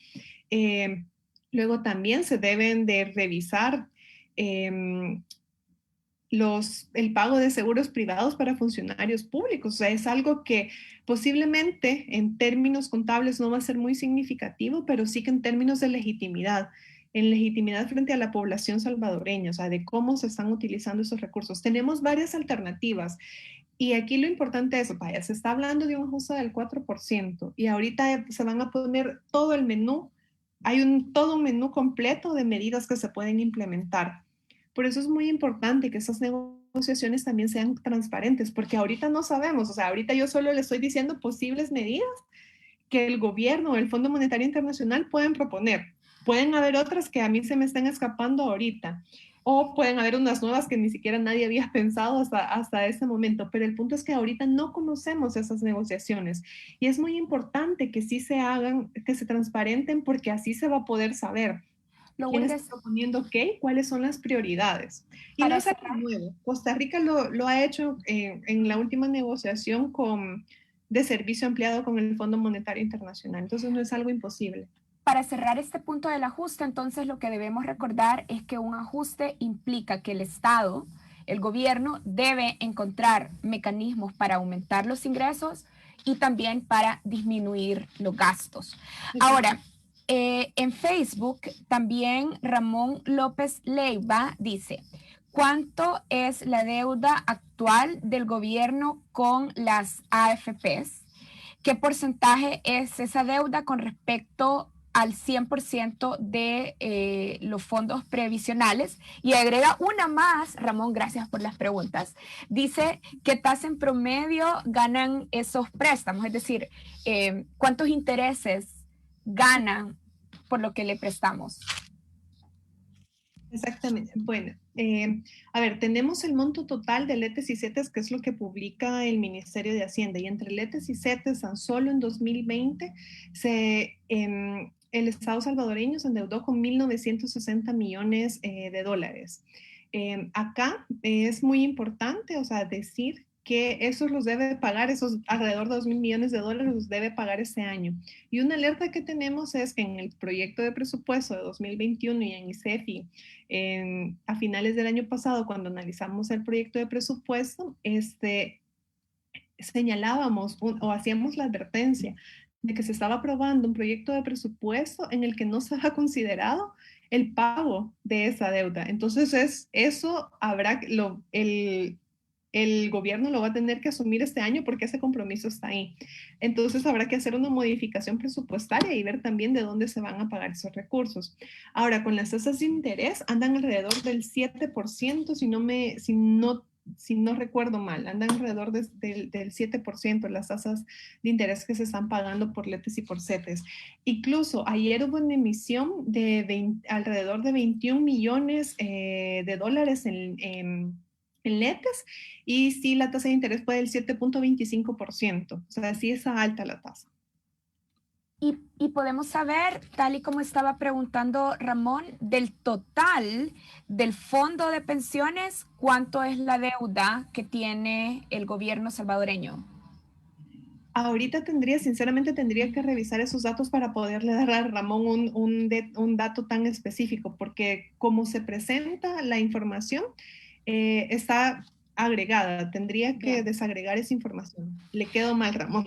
Luego también se deben de revisar el pago de seguros privados para funcionarios públicos. O sea, es algo que posiblemente en términos contables no va a ser muy significativo, pero sí que en términos de legitimidad, en legitimidad frente a la población salvadoreña, o sea, de cómo se están utilizando esos recursos. Tenemos varias alternativas. Y aquí lo importante es, vaya, se está hablando de un ajuste del 4% y ahorita se van a poner todo el menú, hay todo un menú completo de medidas que se pueden implementar. Por eso es muy importante que esas negociaciones también sean transparentes, porque ahorita no sabemos, o sea, ahorita yo solo le estoy diciendo posibles medidas que el gobierno o el Fondo Monetario Internacional pueden proponer. Pueden haber otras que a mí se me están escapando ahorita, o pueden haber unas nuevas que ni siquiera nadie había pensado hasta ese momento, pero el punto es que ahorita no conocemos esas negociaciones y es muy importante que sí se hagan, que se transparenten, porque así se va a poder saber quién está Lourdes, proponiendo qué, cuáles son las prioridades. Y no para es algo cerrar, nuevo. Costa Rica lo ha hecho en la última negociación de servicio ampliado con el Fondo Monetario Internacional. Entonces no es algo imposible. para cerrar este punto del ajuste, entonces lo que debemos recordar es que un ajuste implica que el Estado, el gobierno, debe encontrar mecanismos para aumentar los ingresos y también para disminuir los gastos. Ahora, en Facebook también Ramón López Leiva dice, ¿cuánto es la deuda actual del gobierno con las AFPs? ¿Qué porcentaje es esa deuda con respecto al 100% de los fondos previsionales? Y agrega una más, Ramón, gracias por las preguntas. Dice, ¿qué tasa en promedio ganan esos préstamos? Es decir, ¿cuántos intereses ganan por lo que le prestamos? Exactamente. Bueno, a ver, tenemos el monto total de letes y setes, que es lo que publica el Ministerio de Hacienda. Y entre letes y setes, tan solo en 2020, el Estado salvadoreño se endeudó con 1.960 millones de dólares. Acá es muy importante, o sea, decir que esos los debe pagar, esos alrededor de $2.000 millones los debe pagar este año. Y una alerta que tenemos es que en el proyecto de presupuesto de 2021 y en ICEFI, a finales del año pasado, cuando analizamos el proyecto de presupuesto, señalábamos o hacíamos la advertencia de que se estaba aprobando un proyecto de presupuesto en el que no se ha considerado el pago de esa deuda. Entonces, eso habrá, el gobierno lo va a tener que asumir este año porque ese compromiso está ahí. Entonces, habrá que hacer una modificación presupuestaria y ver también de dónde se van a pagar esos recursos. Ahora, con las tasas de interés andan alrededor del 7%, si no recuerdo mal, andan alrededor del 7% las tasas de interés que se están pagando por letes y por CETES. Incluso ayer hubo una emisión de alrededor de 21 millones de dólares en letes, y sí, la tasa de interés fue del 7.25%, o sea, sí es alta la tasa. Y podemos saber, tal y como estaba preguntando Ramón, del total del fondo de pensiones, ¿cuánto es la deuda que tiene el gobierno salvadoreño? Ahorita sinceramente tendría que revisar esos datos para poderle dar a Ramón un dato tan específico, porque como se presenta la información, está agregada. Tendría que Bien. desagregar esa información. Le quedó mal, Ramón.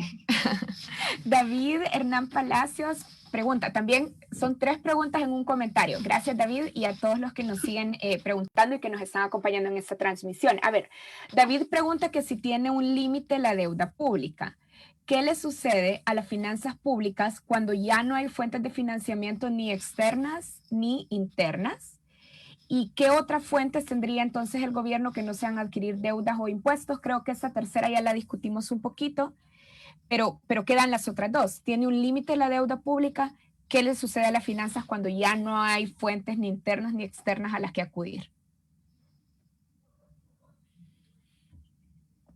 David Hernán Palacios pregunta, también son 3 preguntas en un comentario. Gracias, David, y a todos los que nos siguen preguntando y que nos están acompañando en esta transmisión. A ver, David pregunta que si tiene un límite la deuda pública. ¿Qué le sucede a las finanzas públicas cuando ya no hay fuentes de financiamiento ni externas ni internas? ¿Y qué otras fuentes tendría entonces el gobierno que no sean adquirir deudas o impuestos? Creo que esa tercera ya la discutimos un poquito. Pero quedan las otras dos. Tiene un límite la deuda pública. ¿Qué le sucede a las finanzas cuando ya no hay fuentes ni internas ni externas a las que acudir?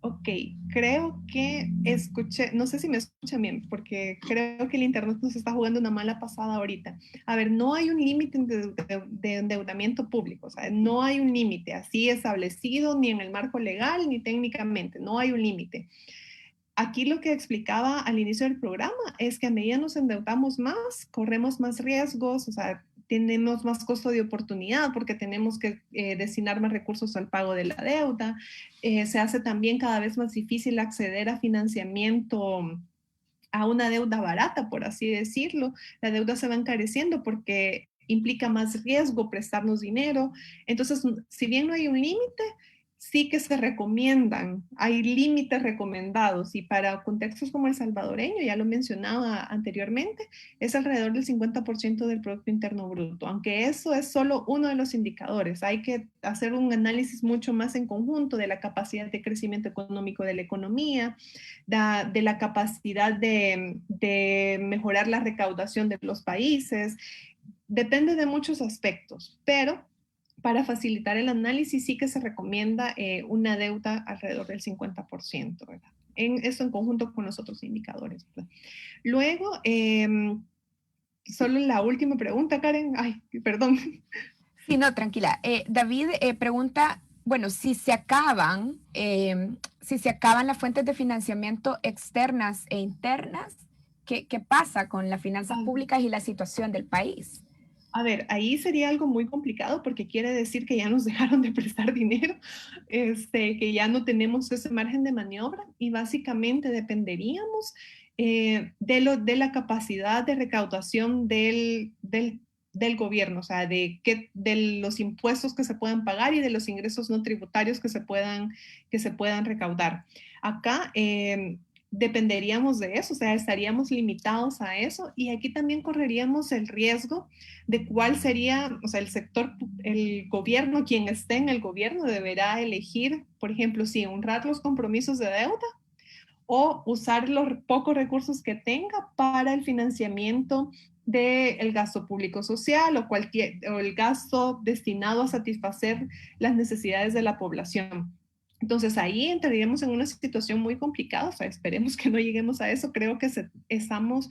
Ok, creo que escuché, no sé si me escuchan bien, porque creo que el Internet nos está jugando una mala pasada ahorita. A ver, no hay un límite de endeudamiento público, o sea, no hay un límite así establecido ni en el marco legal ni técnicamente, no hay un límite. Aquí lo que explicaba al inicio del programa es que a medida nos endeudamos más, corremos más riesgos, o sea, tenemos más costo de oportunidad porque tenemos que destinar más recursos al pago de la deuda. Se hace también cada vez más difícil acceder a financiamiento, a una deuda barata, por así decirlo. La deuda se va encareciendo porque implica más riesgo prestarnos dinero. Entonces, si bien no hay un límite, sí que se recomiendan, hay límites recomendados, y para contextos como el salvadoreño, ya lo mencionaba anteriormente, es alrededor del 50% del Producto Interno Bruto, aunque eso es solo uno de los indicadores. Hay que hacer un análisis mucho más en conjunto de la capacidad de crecimiento económico de la economía, de la capacidad de mejorar la recaudación de los países. Depende de muchos aspectos, pero para facilitar el análisis sí que se recomienda una deuda alrededor del 50%, ¿verdad? Eso en conjunto con los otros indicadores, ¿verdad? Luego, solo la última pregunta, Karen. Ay, perdón. Sí, no, tranquila. David pregunta, bueno, si se acaban las fuentes de financiamiento externas e internas, ¿qué pasa con las finanzas públicas y la situación del país? A ver, ahí sería algo muy complicado porque quiere decir que ya nos dejaron de prestar dinero, que ya no tenemos ese margen de maniobra, y básicamente dependeríamos de la capacidad de recaudación del gobierno, o sea, de los impuestos que se puedan pagar y de los ingresos no tributarios que se puedan recaudar. Acá dependeríamos de eso, o sea, estaríamos limitados a eso, y aquí también correríamos el riesgo de cuál sería, o sea, el gobierno, quien esté en el gobierno deberá elegir, por ejemplo, si honrar los compromisos de deuda o usar los pocos recursos que tenga para el financiamiento del gasto público social o el gasto destinado a satisfacer las necesidades de la población. Entonces ahí entraríamos en una situación muy complicada, o sea, esperemos que no lleguemos a eso. Creo que estamos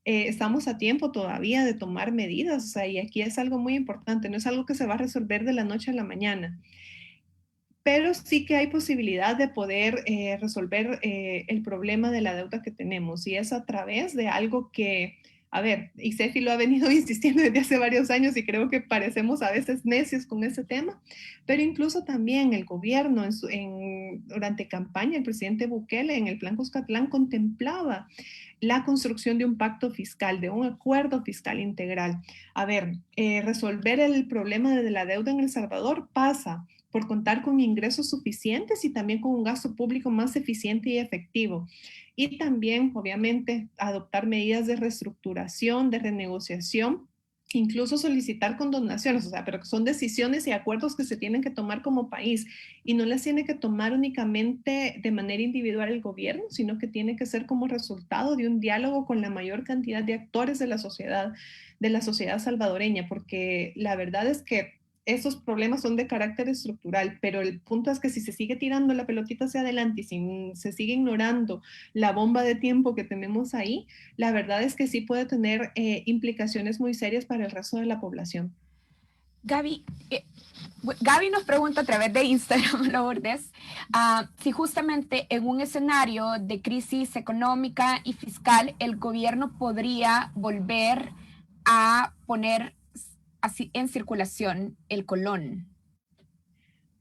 estamos a tiempo todavía de tomar medidas, o sea, y aquí es algo muy importante, no es algo que se va a resolver de la noche a la mañana, pero sí que hay posibilidad de poder resolver el problema de la deuda que tenemos y es a través de algo que, a ver, ICEFI lo ha venido insistiendo desde hace varios años y creo que parecemos a veces necios con ese tema, pero incluso también el gobierno durante campaña, el presidente Bukele en el Plan Cuscatlán contemplaba la construcción de un pacto fiscal, de un acuerdo fiscal integral. A ver, resolver el problema de la deuda en El Salvador pasa por contar con ingresos suficientes y también con un gasto público más eficiente y efectivo. Y también, obviamente, adoptar medidas de reestructuración, de renegociación, incluso solicitar condonaciones, o sea, pero que son decisiones y acuerdos que se tienen que tomar como país y no las tiene que tomar únicamente de manera individual el gobierno, sino que tiene que ser como resultado de un diálogo con la mayor cantidad de actores de la sociedad salvadoreña, porque la verdad es que esos problemas son de carácter estructural, pero el punto es que si se sigue tirando la pelotita hacia adelante y si se sigue ignorando la bomba de tiempo que tenemos ahí, la verdad es que sí puede tener implicaciones muy serias para el resto de la población. Gaby, Gaby nos pregunta a través de Instagram, Lourdes, si justamente en un escenario de crisis económica y fiscal el gobierno podría volver a poner así en circulación el colón.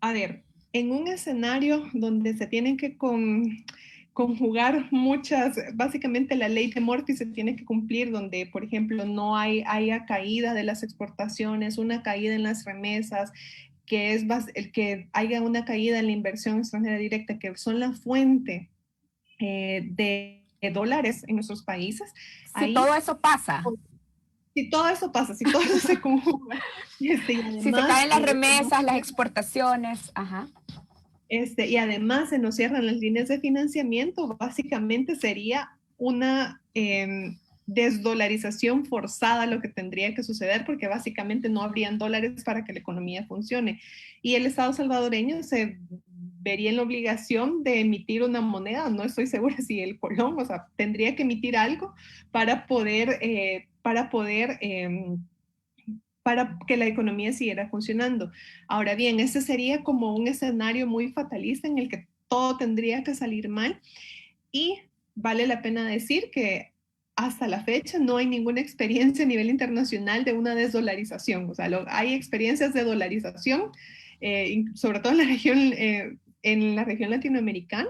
A ver, en un escenario donde se tienen que conjugar muchas, básicamente la ley de Murphy se tiene que cumplir, donde, por ejemplo, no haya caída de las exportaciones, una caída en las remesas, que es el que haya una caída en la inversión extranjera directa, que son la fuente de dólares en nuestros países. Si todo Ahí, eso pasa, si todo eso pasa, si todo eso se conjuga, y si se además caen las remesas, las exportaciones, ajá. Y además se nos cierran las líneas de financiamiento, básicamente sería una desdolarización forzada lo que tendría que suceder, porque básicamente no habrían dólares para que la economía funcione. Y el Estado salvadoreño se vería en la obligación de emitir una moneda, no estoy segura si el colón, o sea, tendría que emitir algo para que la economía siguiera funcionando. Ahora bien, ese sería como un escenario muy fatalista en el que todo tendría que salir mal y vale la pena decir que hasta la fecha no hay ninguna experiencia a nivel internacional de una desdolarización. O sea, hay experiencias de dolarización, sobre todo en la región latinoamericana,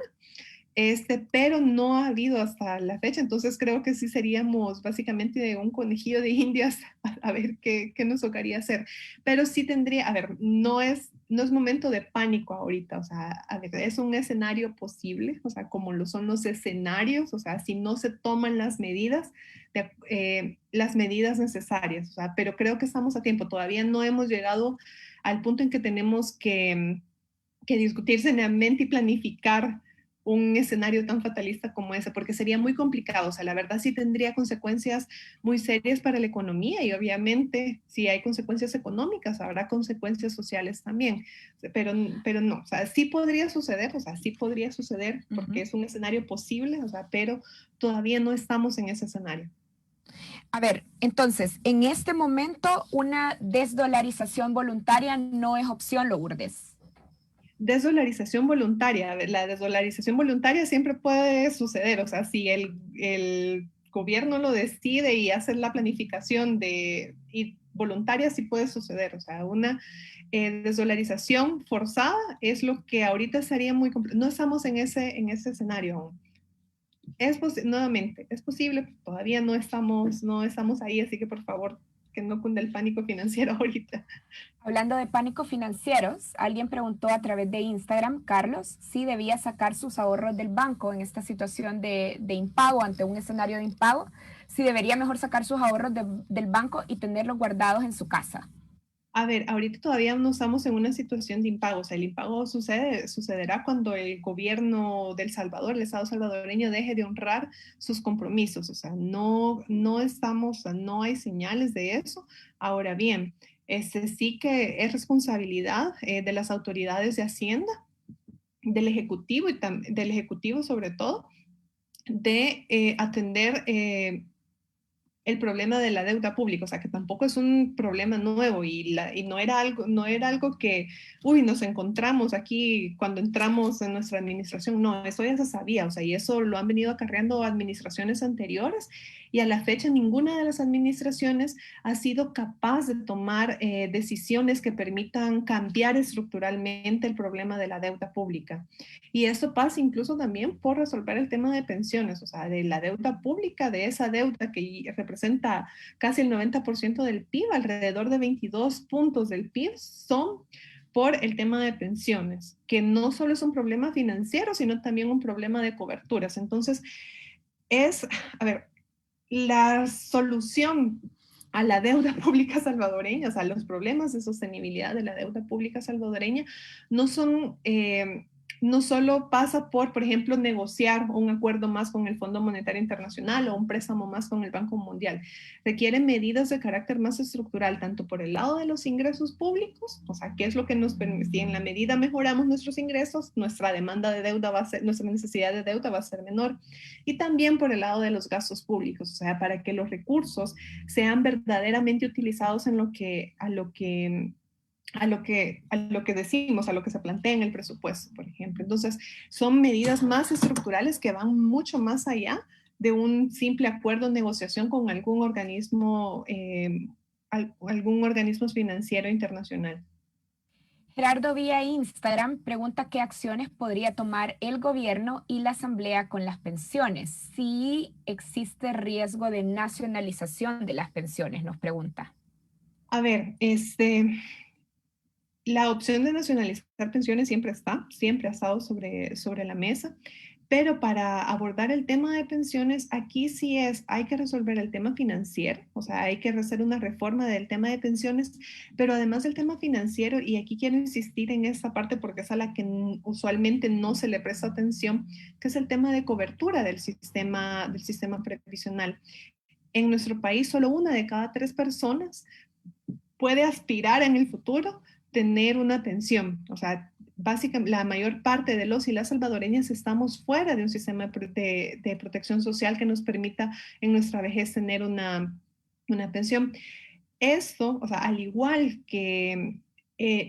pero no ha habido hasta la fecha, entonces creo que sí seríamos básicamente de un conejillo de indias a ver qué nos tocaría hacer, pero sí tendría, a ver, no es momento de pánico ahorita, o sea, a ver, es un escenario posible, o sea, como lo son los escenarios, o sea, si no se toman las medidas necesarias, o sea, pero creo que estamos a tiempo, todavía no hemos llegado al punto en que tenemos que discutir seriamente y planificar un escenario tan fatalista como ese, porque sería muy complicado. O sea, la verdad sí tendría consecuencias muy serias para la economía y obviamente si hay consecuencias económicas, habrá consecuencias sociales también. Pero no, o sea, sí podría suceder porque es un escenario posible, o sea, pero todavía no estamos en ese escenario. A ver, entonces, en este momento una desdolarización voluntaria no es opción, Lourdes. Desdolarización voluntaria. A ver, la desdolarización voluntaria siempre puede suceder, o sea, si el gobierno lo decide y hace la planificación y voluntaria, sí puede suceder, o sea, una desdolarización forzada es lo que ahorita sería muy complicado. No estamos en ese escenario aún. Nuevamente, es posible, todavía no estamos ahí, así que por favor, que no cunda el pánico financiero ahorita. Hablando de pánicos financieros, alguien preguntó a través de Instagram, Carlos, si debía sacar sus ahorros del banco en esta situación de impago, ante un escenario de impago, si debería mejor sacar sus ahorros del banco y tenerlos guardados en su casa. A ver, ahorita todavía no estamos en una situación de impago. O sea, el impago sucederá cuando el gobierno del Salvador, el Estado salvadoreño, deje de honrar sus compromisos. O sea, no estamos, o sea, no hay señales de eso. Ahora bien, sí que es responsabilidad de las autoridades de Hacienda, del Ejecutivo del Ejecutivo sobre todo, de atender el problema de la deuda pública, o sea, que tampoco es un problema nuevo y no era algo que, uy, nos encontramos aquí cuando entramos en nuestra administración, no, eso ya se sabía, o sea, y eso lo han venido acarreando administraciones anteriores y a la fecha ninguna de las administraciones ha sido capaz de tomar decisiones que permitan cambiar estructuralmente el problema de la deuda pública. Y eso pasa incluso también por resolver el tema de pensiones, o sea, de la deuda pública, de esa deuda que representa casi el 90% del PIB, alrededor de 22 puntos del PIB son por el tema de pensiones, que no solo es un problema financiero, sino también un problema de coberturas. Entonces, a ver, la solución a la deuda pública salvadoreña, o sea, los problemas de sostenibilidad de la deuda pública salvadoreña no son, no solo pasa por ejemplo, negociar un acuerdo más con el Fondo Monetario Internacional o un préstamo más con el Banco Mundial. Requiere medidas de carácter más estructural, tanto por el lado de los ingresos públicos, o sea, qué es lo que nos permite, si en la medida mejoramos nuestros ingresos, nuestra demanda de deuda va a ser, nuestra necesidad de deuda va a ser menor. Y también por el lado de los gastos públicos, o sea, para que los recursos sean verdaderamente utilizados en a lo que decimos, a lo que se plantea en el presupuesto, por ejemplo. Entonces, son medidas más estructurales que van mucho más allá de un simple acuerdo, negociación con algún organismo financiero internacional. Gerardo vía Instagram pregunta qué acciones podría tomar el gobierno y la asamblea con las pensiones. Si existe riesgo de nacionalización de las pensiones, nos pregunta. A ver, la opción de nacionalizar pensiones siempre ha estado sobre la mesa, pero para abordar el tema de pensiones, aquí sí hay que resolver el tema financiero, o sea, hay que hacer una reforma del tema de pensiones, pero además del tema financiero, y aquí quiero insistir en esta parte porque es a la que usualmente no se le presta atención, que es el tema de cobertura del sistema previsional. En nuestro país, solo una de cada 3 personas puede aspirar en el futuro tener una pensión. O sea, básicamente la mayor parte de los y las salvadoreñas estamos fuera de un sistema de protección social que nos permita en nuestra vejez tener una pensión. Esto, o sea, al igual que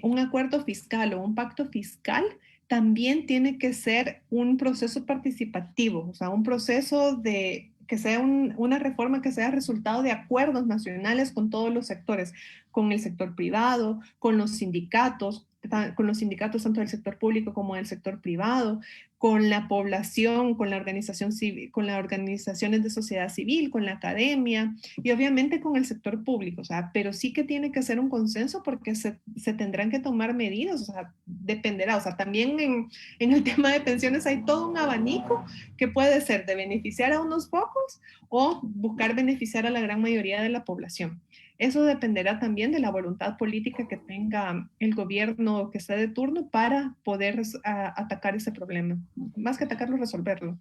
un acuerdo fiscal o un pacto fiscal, también tiene que ser un proceso participativo, o sea, un proceso de que sea una reforma que sea resultado de acuerdos nacionales con todos los sectores, con el sector privado, con los sindicatos tanto del sector público como del sector privado, con la población, con la organización civil, con las organizaciones de sociedad civil, con la academia y obviamente con el sector público, o sea, pero sí que tiene que ser un consenso porque se tendrán que tomar medidas, o sea, dependerá, o sea, también en el tema de pensiones hay todo un abanico que puede ser de beneficiar a unos pocos o buscar beneficiar a la gran mayoría de la población. Eso dependerá también de la voluntad política que tenga el gobierno que esté de turno para poder atacar ese problema. Más que atacarlo, resolverlo.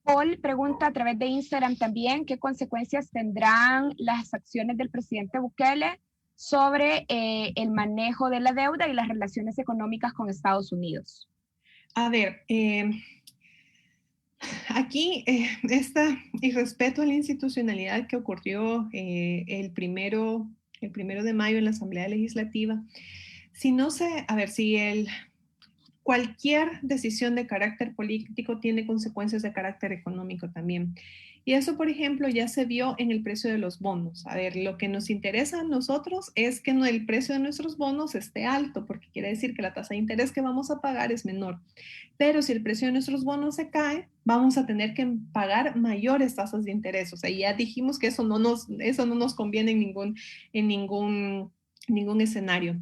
Paul pregunta a través de Instagram también qué consecuencias tendrán las acciones del presidente Bukele sobre el manejo de la deuda y las relaciones económicas con Estados Unidos. A ver, aquí esta irrespeto a la institucionalidad que ocurrió el primero de mayo en la Asamblea Legislativa, si no se, a ver, si cualquier decisión de carácter político tiene consecuencias de carácter económico también. Y eso, por ejemplo, ya se vio en el precio de los bonos. A ver, lo que nos interesa a nosotros es que el precio de nuestros bonos esté alto, porque quiere decir que la tasa de interés que vamos a pagar es menor. Pero si el precio de nuestros bonos se cae, vamos a tener que pagar mayores tasas de interés. O sea, ya dijimos que eso no nos conviene en ningún escenario.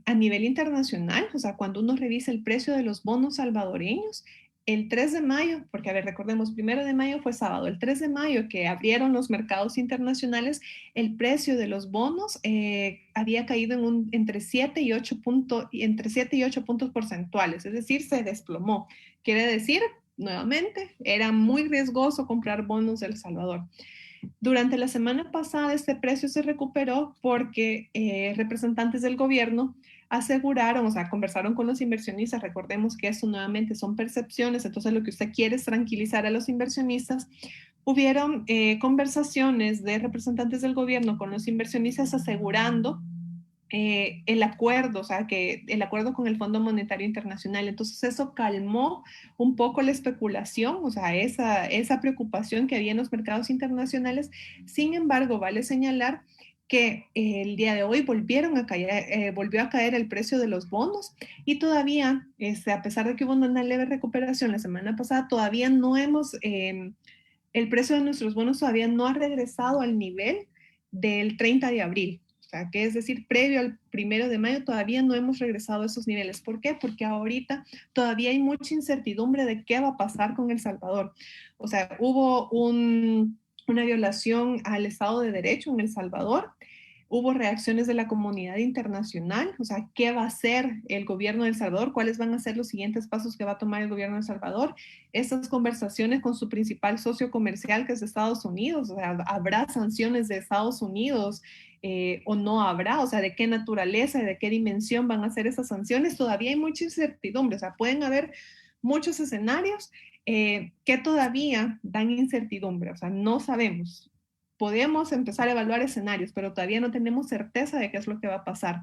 A nivel internacional, o sea, cuando uno revisa el precio de los bonos salvadoreños, el 3 de mayo, porque a ver, recordemos, 1 de mayo fue sábado, el 3 de mayo que abrieron los mercados internacionales, el precio de los bonos había caído entre 7 y 8 puntos porcentuales, es decir, se desplomó. Quiere decir, nuevamente, era muy riesgoso comprar bonos de El Salvador. Durante la semana pasada este precio se recuperó porque representantes del gobierno aseguraron, o sea, conversaron con los inversionistas. Recordemos que eso nuevamente son percepciones, entonces lo que usted quiere es tranquilizar a los inversionistas Hubieron conversaciones de representantes del gobierno con los inversionistas asegurando el acuerdo, o sea, que el acuerdo con el Fondo Monetario Internacional. Entonces eso calmó un poco la especulación, o sea, esa preocupación que había en los mercados internacionales. Sin embargo, vale señalar que el día de hoy volvió a caer el precio de los bonos y todavía, a pesar de que hubo una leve recuperación la semana pasada, todavía no hemos, el precio de nuestros bonos todavía no ha regresado al nivel del 30 de abril. O sea, que es decir, previo al 1 de mayo todavía no hemos regresado a esos niveles. ¿Por qué? Porque ahorita todavía hay mucha incertidumbre de qué va a pasar con El Salvador. O sea, hubo una violación al Estado de Derecho en El Salvador. Hubo reacciones de la comunidad internacional, o sea, ¿qué va a hacer el gobierno de El Salvador? ¿Cuáles van a ser los siguientes pasos que va a tomar el gobierno de El Salvador? Estas conversaciones con su principal socio comercial, que es Estados Unidos, o sea, ¿habrá sanciones de Estados Unidos o no habrá? O sea, ¿de qué naturaleza y de qué dimensión van a ser esas sanciones? Todavía hay mucha incertidumbre, o sea, pueden haber muchos escenarios que todavía dan incertidumbre, o sea, no sabemos. Podemos empezar a evaluar escenarios, pero todavía no tenemos certeza de qué es lo que va a pasar.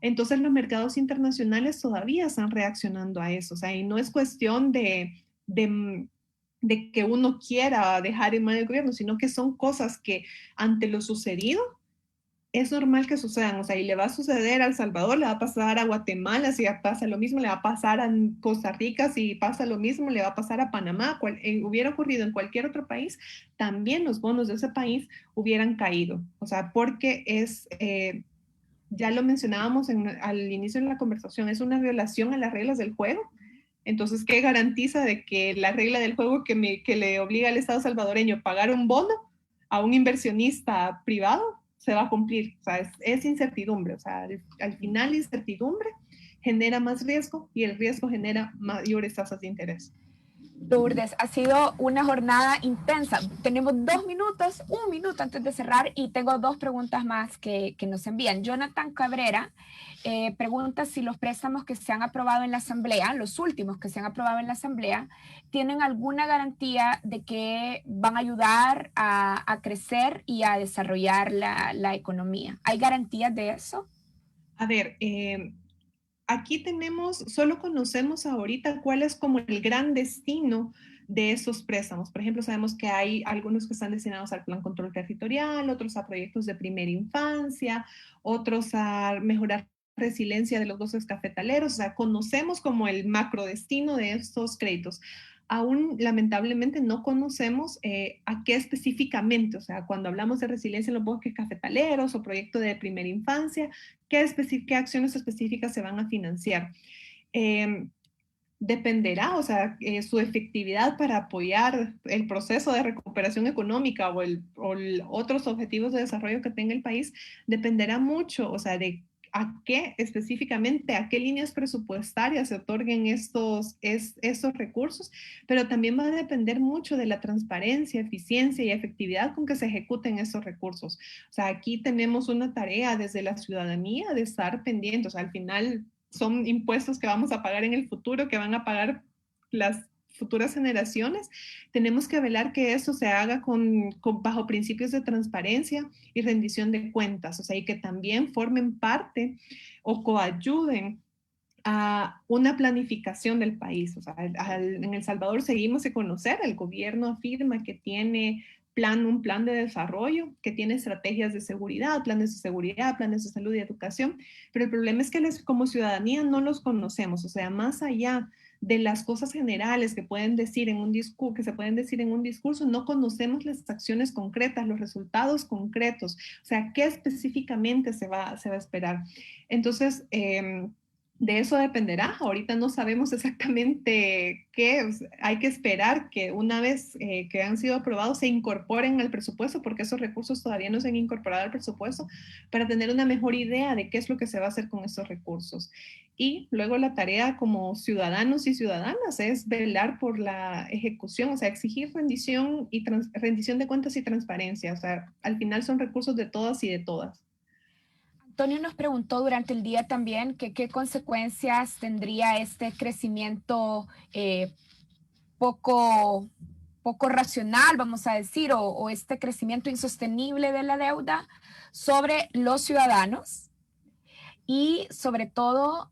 Entonces los mercados internacionales todavía están reaccionando a eso, o sea, y no es cuestión de que uno quiera dejar en manos del gobierno, sino que son cosas que ante lo sucedido es normal que sucedan, o sea, y le va a suceder a El Salvador, le va a pasar a Guatemala, si pasa lo mismo, le va a pasar a Costa Rica, si pasa lo mismo, le va a pasar a Panamá, hubiera ocurrido en cualquier otro país, también los bonos de ese país hubieran caído, o sea, porque ya lo mencionábamos al inicio de la conversación, es una violación a las reglas del juego. Entonces, ¿qué garantiza de que la regla del juego que le obliga al Estado salvadoreño a pagar un bono a un inversionista privado se va a cumplir? O sea, es incertidumbre. O sea, al final la incertidumbre genera más riesgo y el riesgo genera mayores tasas de interés. Lourdes, ha sido una jornada intensa. Tenemos 2 minutos, 1 minuto antes de cerrar y tengo 2 preguntas más que nos envían. Jonathan Cabrera pregunta si los préstamos que se han aprobado en la Asamblea, los últimos que se han aprobado en la Asamblea, tienen alguna garantía de que van a ayudar a crecer y a desarrollar la economía. ¿Hay garantías de eso? A ver, aquí solo conocemos ahorita cuál es como el gran destino de esos préstamos. Por ejemplo, sabemos que hay algunos que están destinados al Plan Control Territorial, otros a proyectos de primera infancia, otros a mejorar resiliencia de los bosques cafetaleros. O sea, conocemos como el macrodestino de estos créditos. Aún lamentablemente no conocemos a qué específicamente, o sea, cuando hablamos de resiliencia en los bosques cafetaleros o proyecto de primera infancia, qué acciones específicas se van a financiar. Eh, Dependerá, o sea, su efectividad para apoyar el proceso de recuperación económica otros objetivos de desarrollo que tenga el país, dependerá mucho, o sea, de a qué específicamente, a qué líneas presupuestarias se otorguen estos recursos, pero también va a depender mucho de la transparencia, eficiencia y efectividad con que se ejecuten esos recursos. O sea, aquí tenemos una tarea desde la ciudadanía de estar pendientes, o sea, al final son impuestos que vamos a pagar en el futuro, que van a pagar las futuras generaciones. Tenemos que velar que eso se haga bajo principios de transparencia y rendición de cuentas, o sea, y que también formen parte o coayuden a una planificación del país. O sea, en El Salvador seguimos de conocer, el gobierno afirma que tiene un plan de desarrollo, que tiene estrategias de seguridad, planes de salud y educación, pero el problema es que como ciudadanía no los conocemos, o sea, más allá de las cosas generales que pueden decir en un discurso, que se pueden decir en un discurso, no conocemos las acciones concretas, los resultados concretos, o sea, qué específicamente se va a esperar. Entonces, de eso dependerá. Ahorita no sabemos exactamente qué. Hay que esperar que una vez que han sido aprobados se incorporen al presupuesto, porque esos recursos todavía no se han incorporado al presupuesto, para tener una mejor idea de qué es lo que se va a hacer con esos recursos. Y luego la tarea como ciudadanos y ciudadanas es velar por la ejecución, o sea, exigir rendición de cuentas y transparencia. O sea, al final son recursos de todas y de todas. Antonio nos preguntó durante el día también que qué consecuencias tendría este crecimiento poco poco racional, vamos a decir, o este crecimiento insostenible de la deuda sobre los ciudadanos y sobre todo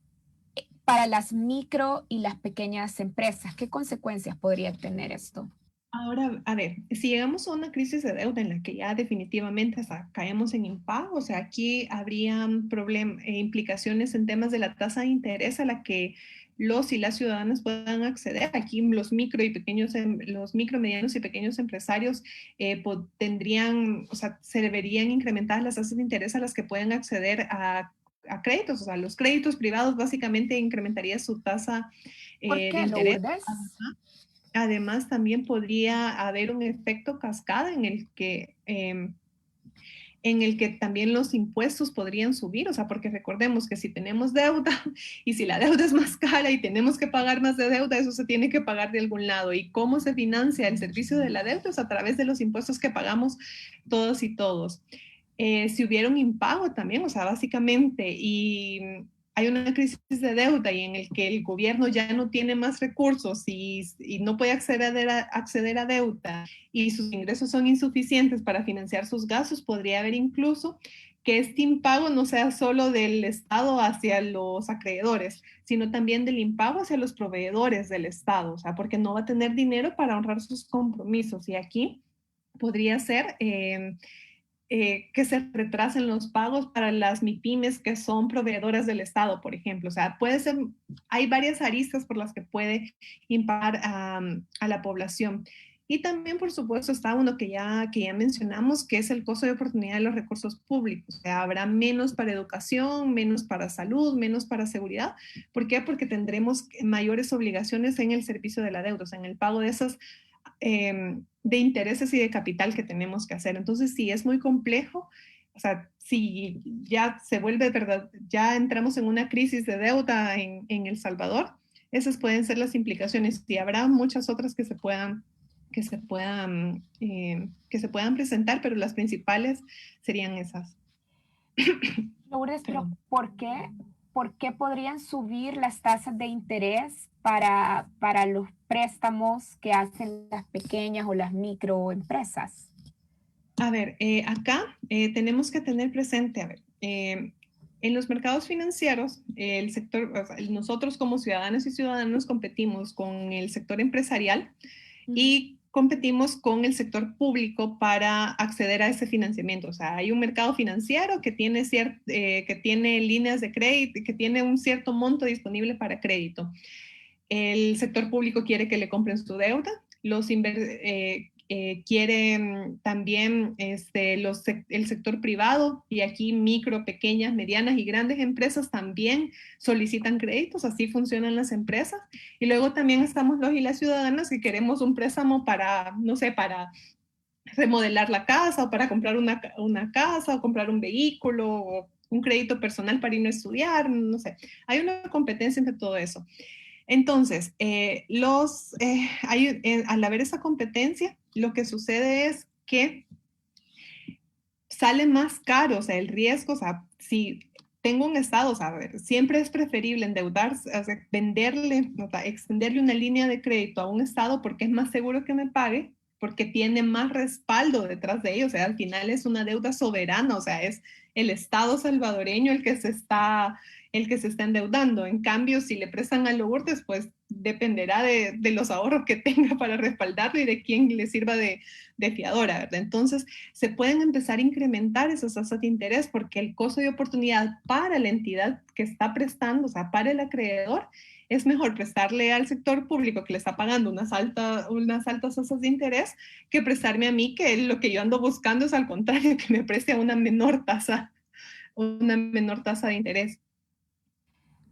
para las micro y las pequeñas empresas. ¿Qué consecuencias podría tener esto? Ahora, a ver, si llegamos a una crisis de deuda en la que ya definitivamente hasta caemos en impago, o sea, aquí habrían implicaciones en temas de la tasa de interés a la que los y las ciudadanas puedan acceder. Aquí los micro y pequeños, los micro, medianos y pequeños empresarios tendrían, o sea, se deberían incrementar las tasas de interés a las que pueden acceder a créditos, o sea, los créditos privados básicamente incrementaría su tasa ¿Por de qué, interés. Lourdes? Además, también podría haber un efecto cascada en el que también los impuestos podrían subir, o sea, porque recordemos que si tenemos deuda y si la deuda es más cara y tenemos que pagar más de deuda, eso se tiene que pagar de algún lado. ¿Y cómo se financia el servicio de la deuda? Es a través de los impuestos que pagamos todos y todos. Si hubiera un impago también, o sea, básicamente, y hay una crisis de deuda y en el que el gobierno ya no tiene más recursos y no puede acceder a deuda y sus ingresos son insuficientes para financiar sus gastos, podría haber incluso que este impago no sea solo del Estado hacia los acreedores, sino también del impago hacia los proveedores del Estado, o sea, porque no va a tener dinero para honrar sus compromisos. Y aquí podría ser que se retrasen los pagos para las MIPIMES que son proveedoras del Estado, por ejemplo. O sea, puede ser, hay varias aristas por las que puede impactar a la población. Y también, por supuesto, está uno que ya mencionamos, que es el costo de oportunidad de los recursos públicos. O sea, habrá menos para educación, menos para salud, menos para seguridad. ¿Por qué? Porque tendremos mayores obligaciones en el servicio de la deuda, o sea, en el pago de esas de intereses y de capital que tenemos que hacer. Entonces, sí, es muy complejo. O sea, si ya se vuelve verdad, ya entramos en una crisis de deuda en El Salvador, esas pueden ser las implicaciones y habrá muchas otras que se puedan presentar, pero las principales serían esas. Lourdes, pero Perdón. por qué podrían subir las tasas de interés para los préstamos que hacen las pequeñas o las microempresas? A ver, acá tenemos que tener presente, a ver, en los mercados financieros, el sector, o sea, nosotros como ciudadanos y ciudadanos competimos con el sector empresarial y competimos con el sector público para acceder a ese financiamiento. O sea, hay un mercado financiero que tiene líneas de crédito, que tiene un cierto monto disponible para crédito. El sector público quiere que le compren su deuda, quiere también el sector privado y aquí micro, pequeñas, medianas y grandes empresas también solicitan créditos, así funcionan las empresas. Y luego también estamos los y las ciudadanas que queremos un préstamo para, no sé, para remodelar la casa o para comprar una casa o comprar un vehículo o un crédito personal para ir a estudiar, no sé. Hay una competencia entre todo eso. Entonces, al haber esa competencia, lo que sucede es que sale más caro, o sea, el riesgo, o sea, si tengo un estado, o sea, a ver, siempre es preferible endeudarse, o sea, venderle, o sea, extenderle una línea de crédito a un estado porque es más seguro que me pague, porque tiene más respaldo detrás de ello, o sea, al final es una deuda soberana, o sea, es el estado salvadoreño el que se está endeudando. En cambio, si le prestan a Lourdes, pues dependerá de los ahorros que tenga para respaldarlo y de quién le sirva de fiadora, ¿verdad? Entonces, se pueden empezar a incrementar esas tasas de interés porque el costo de oportunidad para la entidad que está prestando, o sea, para el acreedor, es mejor prestarle al sector público que le está pagando unas altas tasas de interés que prestarme a mí, que lo que yo ando buscando es al contrario, que me preste a una menor tasa de interés.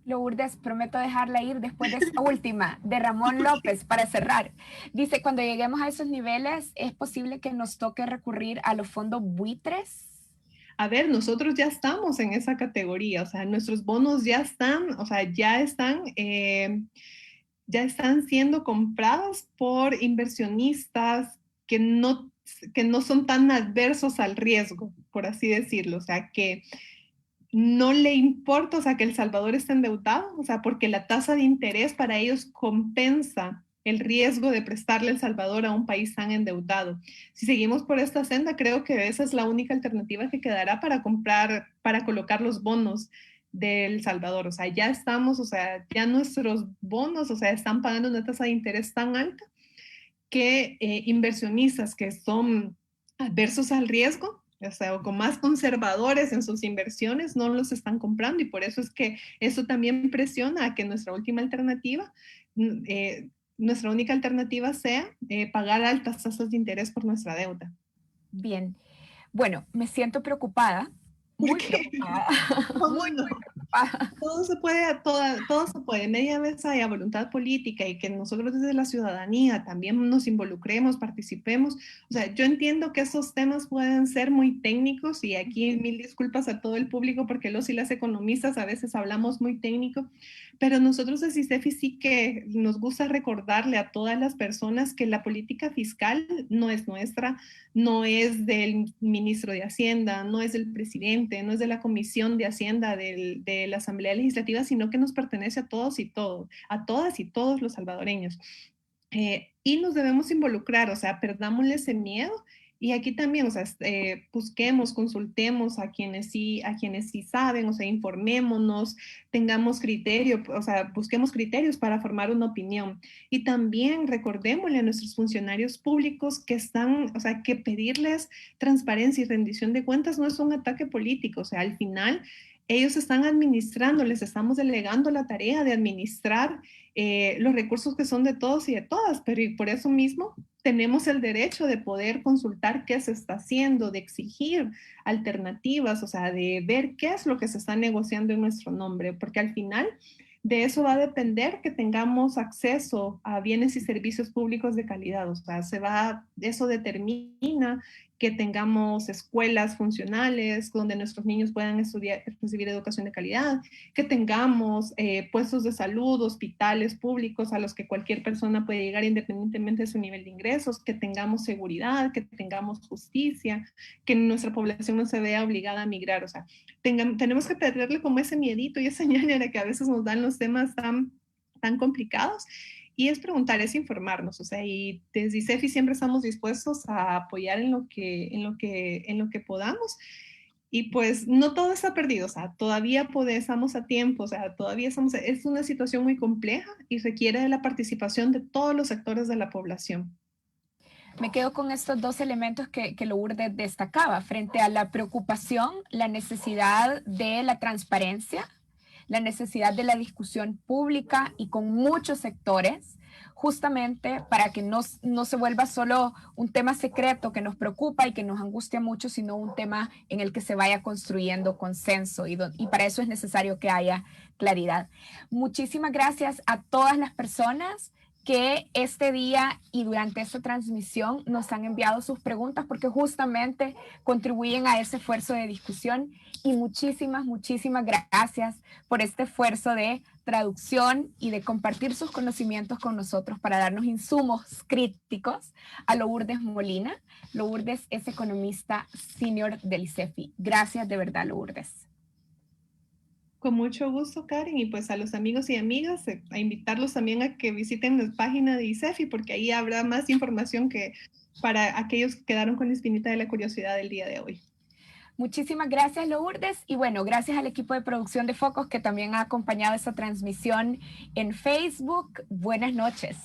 Lourdes, prometo dejarla ir después de esta última, de Ramón López, para cerrar. Dice, cuando lleguemos a esos niveles, ¿es posible que nos toque recurrir a los fondos buitres? A ver, nosotros ya estamos en esa categoría, o sea, nuestros bonos ya están, o sea, ya están siendo comprados por inversionistas que no son tan adversos al riesgo, por así decirlo, o sea, que no le importa, o sea, que El Salvador esté endeudado, o sea, porque la tasa de interés para ellos compensa el riesgo de prestarle El Salvador a un país tan endeudado. Si seguimos por esta senda, creo que esa es la única alternativa que quedará para comprar, para colocar los bonos de El Salvador. O sea, ya estamos, o sea, ya nuestros bonos, o sea, están pagando una tasa de interés tan alta que inversionistas que son adversos al riesgo, o sea, o con más conservadores en sus inversiones, no los están comprando y por eso es que eso también presiona a que nuestra última alternativa, nuestra única alternativa sea pagar altas tasas de interés por nuestra deuda. Bien, bueno, me siento preocupada, muy Porque, preocupada, ¿cómo muy, no? muy preocupada. Todo se puede, todo se puede, media vez haya voluntad política y que nosotros desde la ciudadanía también nos involucremos, participemos. O sea, yo entiendo que esos temas pueden ser muy técnicos y aquí mil disculpas a todo el público porque los y las economistas a veces hablamos muy técnico, pero nosotros de CISEFI sí que nos gusta recordarle a todas las personas que la política fiscal no es nuestra, no es del ministro de Hacienda, no es del presidente, no es de la Comisión de Hacienda de la Asamblea Legislativa, sino que nos pertenece a todos y todos, a todas y todos los salvadoreños. Y nos debemos involucrar, o sea, perdámosle ese miedo. Y aquí también, o sea, busquemos, consultemos a quienes sí saben, o sea, informémonos, tengamos criterio, o sea, busquemos criterios para formar una opinión. Y también recordémosle a nuestros funcionarios públicos que están, o sea, que pedirles transparencia y rendición de cuentas no es un ataque político, o sea, al final ellos están administrando, les estamos delegando la tarea de administrar los recursos que son de todos y de todas, pero y por eso mismo tenemos el derecho de poder consultar qué se está haciendo, de exigir alternativas, o sea, de ver qué es lo que se está negociando en nuestro nombre, porque al final de eso va a depender que tengamos acceso a bienes y servicios públicos de calidad, o sea, eso determina que tengamos escuelas funcionales donde nuestros niños puedan estudiar, recibir educación de calidad, que tengamos puestos de salud, hospitales públicos a los que cualquier persona puede llegar independientemente de su nivel de ingresos, que tengamos seguridad, que tengamos justicia, que nuestra población no se vea obligada a migrar. O sea, tenemos que perderle como ese miedito y esa ñañara que a veces nos dan los temas tan complicados. Y es preguntar, es informarnos, o sea, y desde ICEFI siempre estamos dispuestos a apoyar en lo que podamos. Y pues no todo está perdido, o sea, todavía estamos a tiempo, o sea, todavía estamos, es una situación muy compleja y requiere de la participación de todos los sectores de la población. Me quedo con estos dos elementos que Lourdes destacaba, frente a la preocupación, la necesidad de la transparencia, la necesidad de la discusión pública y con muchos sectores, justamente para que no se vuelva solo un tema secreto que nos preocupa y que nos angustia mucho, sino un tema en el que se vaya construyendo consenso y para eso es necesario que haya claridad. Muchísimas gracias a todas las personas que este día y durante esta transmisión nos han enviado sus preguntas porque justamente contribuyen a ese esfuerzo de discusión y muchísimas, muchísimas gracias por este esfuerzo de traducción y de compartir sus conocimientos con nosotros para darnos insumos críticos a Lourdes Molina. Lourdes es economista senior del ICEFI. Gracias de verdad, Lourdes. Con mucho gusto, Karen, y pues a los amigos y amigas, a invitarlos también a que visiten la página de ICEFI, porque ahí habrá más información que para aquellos que quedaron con la espinita de la curiosidad del día de hoy. Muchísimas gracias, Lourdes. Y bueno, gracias al equipo de producción de Focos que también ha acompañado esta transmisión en Facebook. Buenas noches.